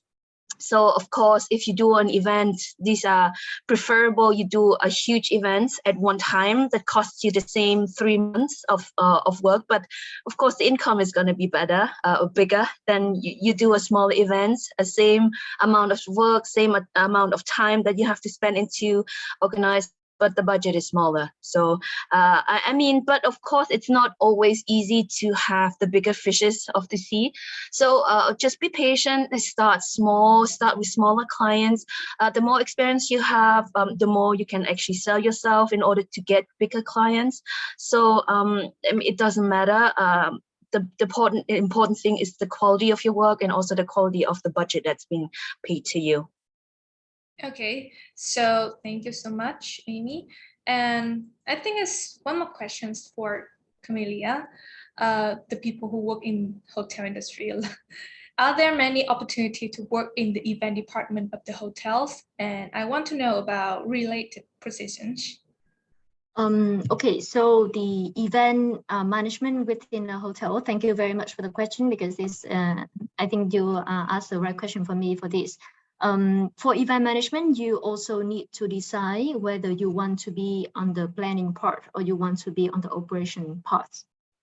So of course, if you do an event, these are preferable. You do a huge event at one time that costs you the same 3 months of work. But of course, the income is going to be better, bigger than you do a small event, a same amount of work, same amount of time that you have to spend into organize, but the budget is smaller. So I mean, but of course, it's not always easy to have the bigger fishes of the sea. So just be patient, start small, start with smaller clients. The more experience you have, the more you can actually sell yourself in order to get bigger clients. So I mean, it doesn't matter. The important thing is the quality of your work, and also the quality of the budget that's being paid to you. Okay, so thank you so much, Aimee. And I think it's one more questions for Camellia, the people who work in hotel industry. Are there many opportunities to work in the event department of the hotels? And I want to know about related positions. Okay, so the event management within a hotel. Thank you very much for the question, because this, I think you asked the right question for me for this. For event management, you also need to decide whether you want to be on the planning part or you want to be on the operation part.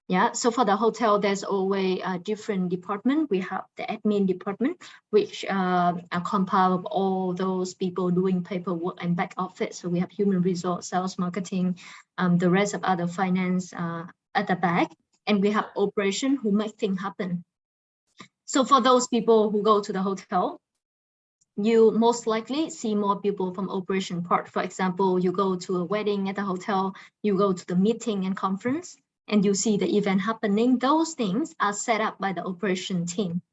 Yeah, so for the hotel, there's always a different department. We have the admin department, which compile of all those people doing paperwork and back office. So we have human resource, sales, marketing, the rest of other finance at the back. And we have operation who make things happen. So for those people who go to the hotel, you most likely see more people from operation part. For example, you go to a wedding at the hotel, you go to the meeting and conference, and you see the event happening. Those things are set up by the operation team.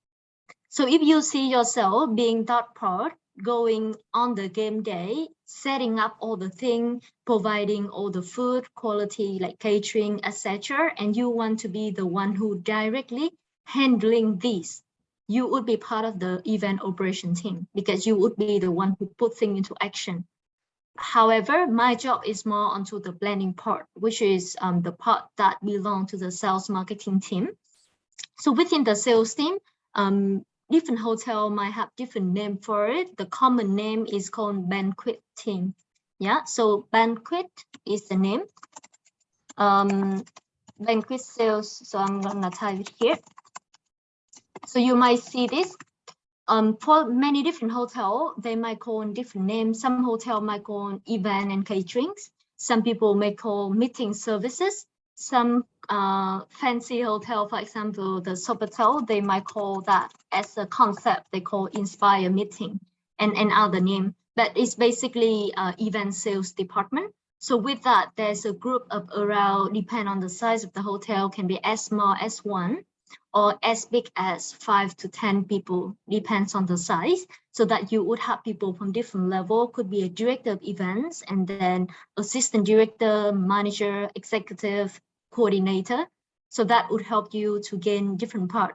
So if you see yourself being that part, going on the game day, setting up all the things, providing all the food, quality like catering, etc., and you want to be the one who directly handling this, you would be part of the event operation team, because you would be the one who put things into action. However, my job is more onto the planning part, which is the part that belongs to the sales marketing team. So within the sales team, different hotel might have different name for it. The common name is called banquet team. Yeah, so banquet is the name. Banquet sales, so I'm gonna type it here. So you might see this. For many different hotels, they might call different names. Some hotel might call event and caterings. Some people may call meeting services. Some fancy hotel, for example, the Sofitel, they might call that as a concept. They call Inspire Meeting and other name. But it's basically event sales department. So with that, there's a group of around, depend on the size of the hotel, can be as small as 1. Or as big as 5 to 10 people, depends on the size, so that you would have people from different level, could be a director of events, and then assistant director, manager, executive, coordinator. So that would help you to gain different part.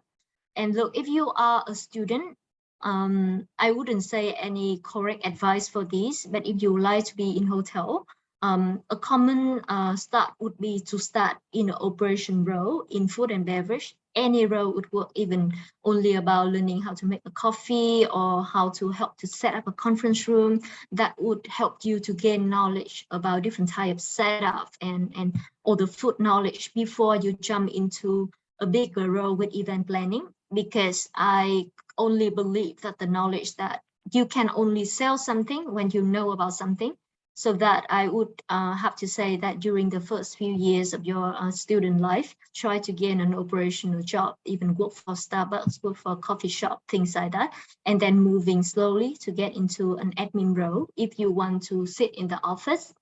And look, if you are a student, I wouldn't say any correct advice for this, but if you like to be in hotel, a common start would be to start in an operation role in food and beverage. Any role would work, even only about learning how to make a coffee or how to help to set up a conference room. That would help you to gain knowledge about different types of setup and all the food knowledge before you jump into a bigger role with event planning. Because I only believe that the knowledge that you can only sell something when you know about something. So that I would have to say that during the first few years of your student life, try to gain an operational job, even work for Starbucks, work for a coffee shop, things like that. And then moving slowly to get into an admin role if you want to sit in the office.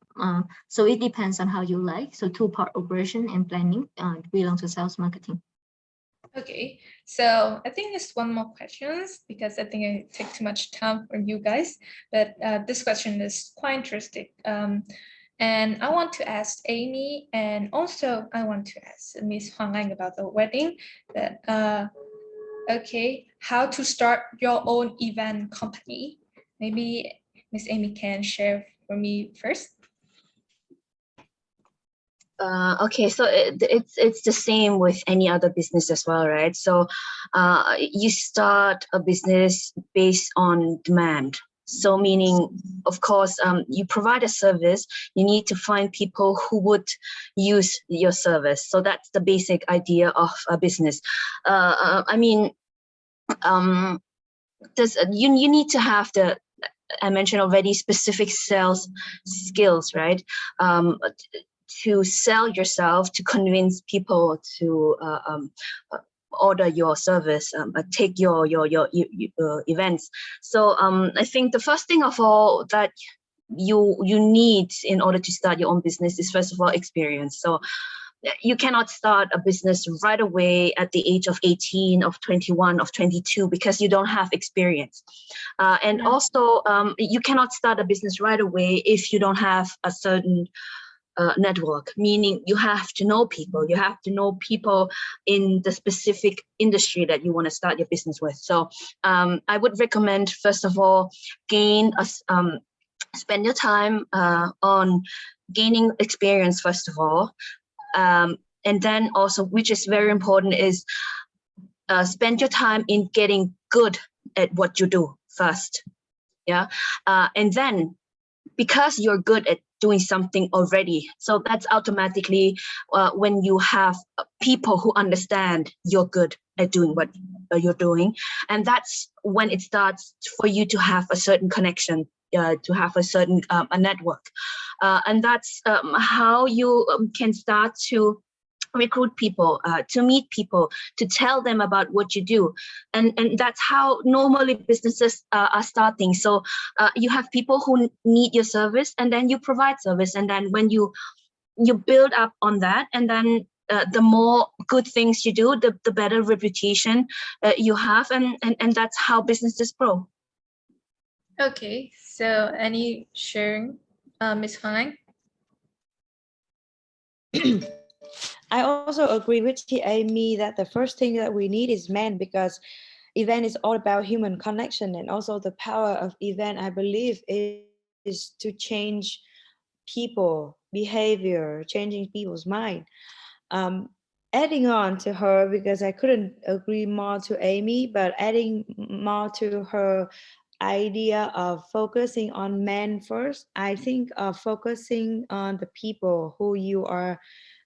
So it depends on how you like. So 2-part operation and planning belong to sales marketing. Okay, so I think there's one more questions, because I think I take too much time for you guys, but this question is quite interesting. And I want to ask Aimee, and also I want to ask Ms. Hoang about the wedding. That okay, how to start your own event company? Maybe Ms. Aimee can share for me first. Okay, so it's the same with any other business as well, right? So you start a business based on demand. So meaning, of course, you provide a service, you need to find people who would use your service. So that's the basic idea of a business. I mean, you need to have I mentioned already, specific sales skills, right? To sell yourself, to convince people to order your service, take your events. So I think the first thing of all that you need in order to start your own business is, first of all, experience. So you cannot start a business right away at the age of 18, of 21, of 22, because you don't have experience. And also, you cannot start a business right away if you don't have a certain network, meaning you have to know people. You have to know people in the specific industry that you want to start your business with. So I would recommend, first of all, spend your time on gaining experience, first of all. And then also, which is very important, is spend your time in getting good at what you do first. Yeah. And then, because you're good at doing something already, so that's automatically when you have people who understand you're good at doing what you're doing, and that's when it starts for you to have a certain connection, to have a certain a network, and that's how you can start to recruit people, to meet people, to tell them about what you do, and that's how normally businesses are starting. So you have people who need your service, and then you provide service, and then when you build up on that, and then the more good things you do, the better reputation you have, and that's how businesses grow. Okay, so any sharing, Ms. Hoang? I also agree with Aimee that the first thing that we need is men, because event is all about human connection, and also the power of event, I believe, is to change people behavior, changing people's mind. Adding on to her, because I couldn't agree more to Aimee, but adding more to her idea of focusing on men first, I think of focusing on the people who you are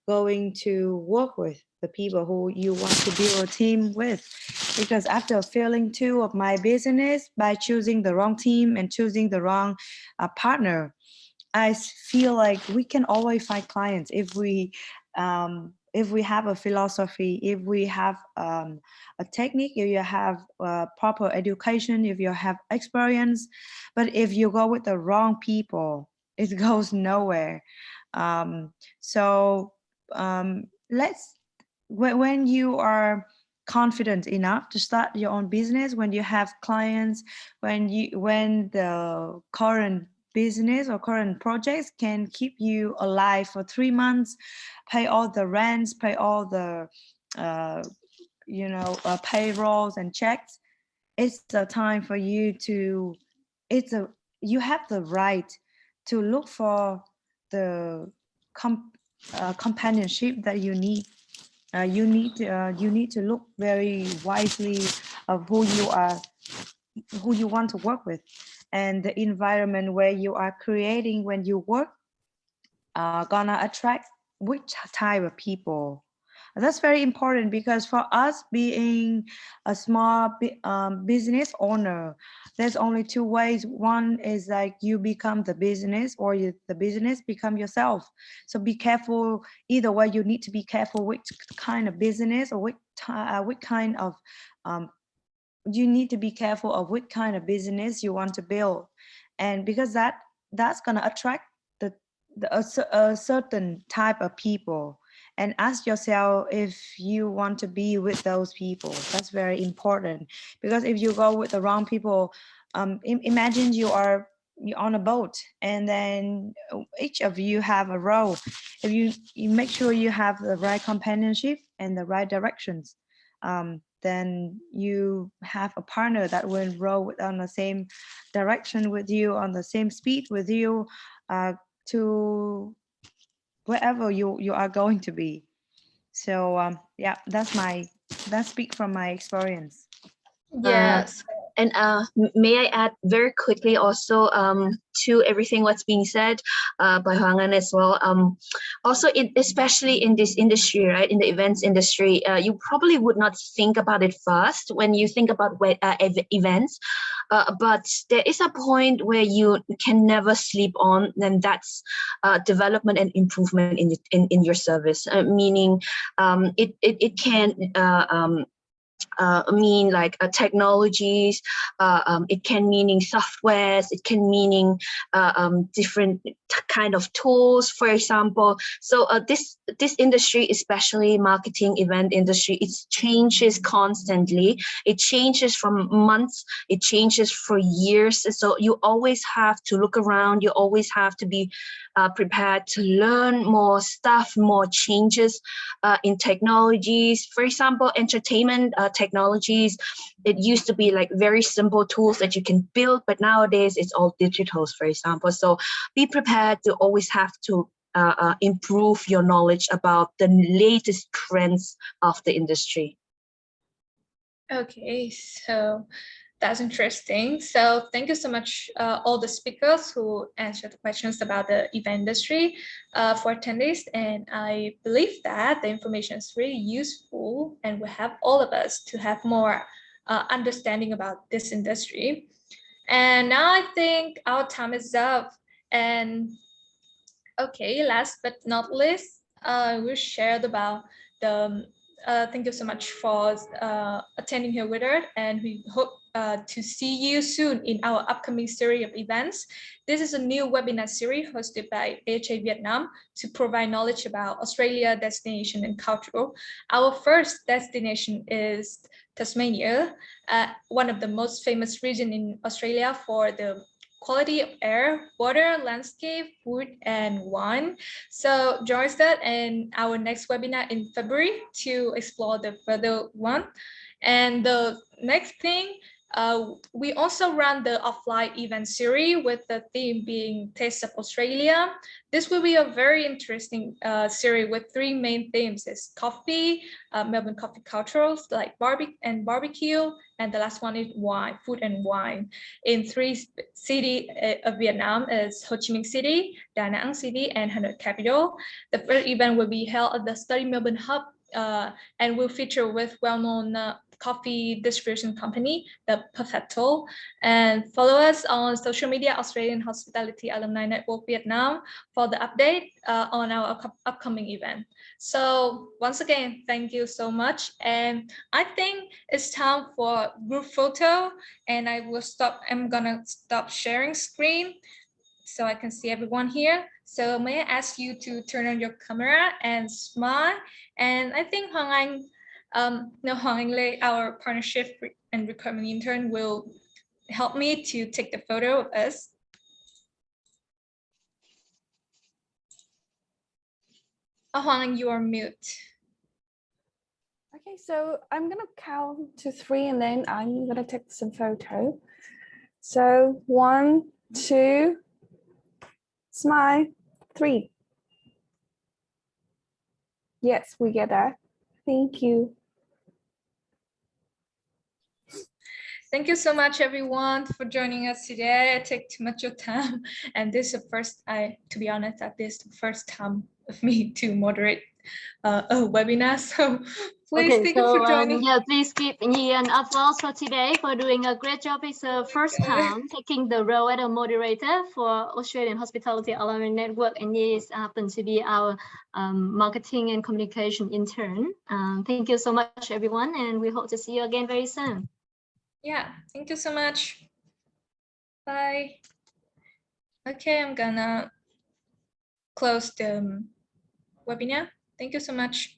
going to work with, the people who you want to build a team with. Because after failing two of my business by choosing the wrong team and choosing the wrong partner, I feel like we can always find clients if we have a philosophy, if we have a technique, if you have proper education, if you have experience. But if you go with the wrong people, it goes nowhere. When you are confident enough to start your own business, when you have clients, when the current business or current projects can keep you alive for 3 months, pay all the rents, pay all the payrolls and checks, it's the time for you to you have the right to look for the companionship that you need. You need to look very wisely of who you want to work with, and the environment where you are creating when you work are gonna attract which type of people. That's very important, because for us being a small business owner, there's only two ways. One is like you become the business, or the business become yourself. So be careful. Either way, you need to be careful which kind of business or which kind of you need to be careful of which kind of business you want to build, and because that's gonna attract a certain type of people. And ask yourself if you want to be with those people. That's very important, because if you go with the wrong people, imagine you're on a boat, and then each of you have a role. If you make sure you have the right companionship and the right directions, then you have a partner that will row on the same direction with you, on the same speed with you, to wherever you are going to be. So yeah, that's speak from my experience. Yes. And may I add very quickly also to everything what's being said by Hoang as well. Also, especially in this industry, right, in the events industry, you probably would not think about it first when you think about events. But there is a point where you can never sleep on, and that's development and improvement in your service. Meaning, it can mean like technologies. It can meaning softwares. It can meaning different kind of tools, for example. So this industry, especially marketing event industry, it changes constantly. It changes from months. It changes for years. So you always have to look around. You always have to be prepared to learn more stuff, more changes in technologies. For example, entertainment technologies. It used to be like very simple tools that you can build, but nowadays it's all digitals, for example. So be prepared to always have to improve your knowledge about the latest trends of the industry. Okay, so that's interesting. So thank you so much, all the speakers who answered the questions about the event industry for attendees. And I believe that the information is really useful and will help all of us to have more understanding about this industry. And now I think our time is up. And okay, last but not least, we'll share about the thank you so much for attending here with us, and we hope to see you soon in our upcoming series of events. This is a new webinar series hosted by AHA Vietnam to provide knowledge about Australia destination and culture. Our first destination is Tasmania, one of the most famous regions in Australia for the quality of air, water, landscape, food, and wine. So join us in our next webinar in February to explore the further one. And the next thing, we also run the offline event series with the theme being Taste of Australia. This will be a very interesting series with three main themes: is coffee, Melbourne coffee cultures like barbecue, and the last one is wine, food and wine. In three cities of Vietnam is Ho Chi Minh City, Da Nang City, and Hanoi Capital. The first event will be held at the Study Melbourne Hub and will feature with well-known coffee distribution company, the Pfalz. And follow us on social media, Australian Hospitality Alumni Network Vietnam, for the update on our upcoming event. So once again, thank you so much. And I think it's time for group photo, and I'm gonna stop sharing screen so I can see everyone here. So may I ask you to turn on your camera and smile? And I think Hoang Lê, our partnership and recruitment intern, will help me to take the photo of us. Hoang, you are mute. Okay, so I'm gonna count to 3 and then I'm gonna take some photo. So 1, 2, smile, 3. Yes, we get that. Thank you. Thank you so much, everyone, for joining us today. I take too much of your time, and this is the first. To be honest, this is the first time of me to moderate a webinar. So please thank you for joining. Yeah, please give me an applause for today for doing a great job. It's the first time taking the role as a moderator for Australian Hospitality Alumni Network, and this happens to be our marketing and communication intern. Thank you so much, everyone, and we hope to see you again very soon. Yeah, thank you so much. Bye. Okay, I'm gonna close the webinar. Thank you so much.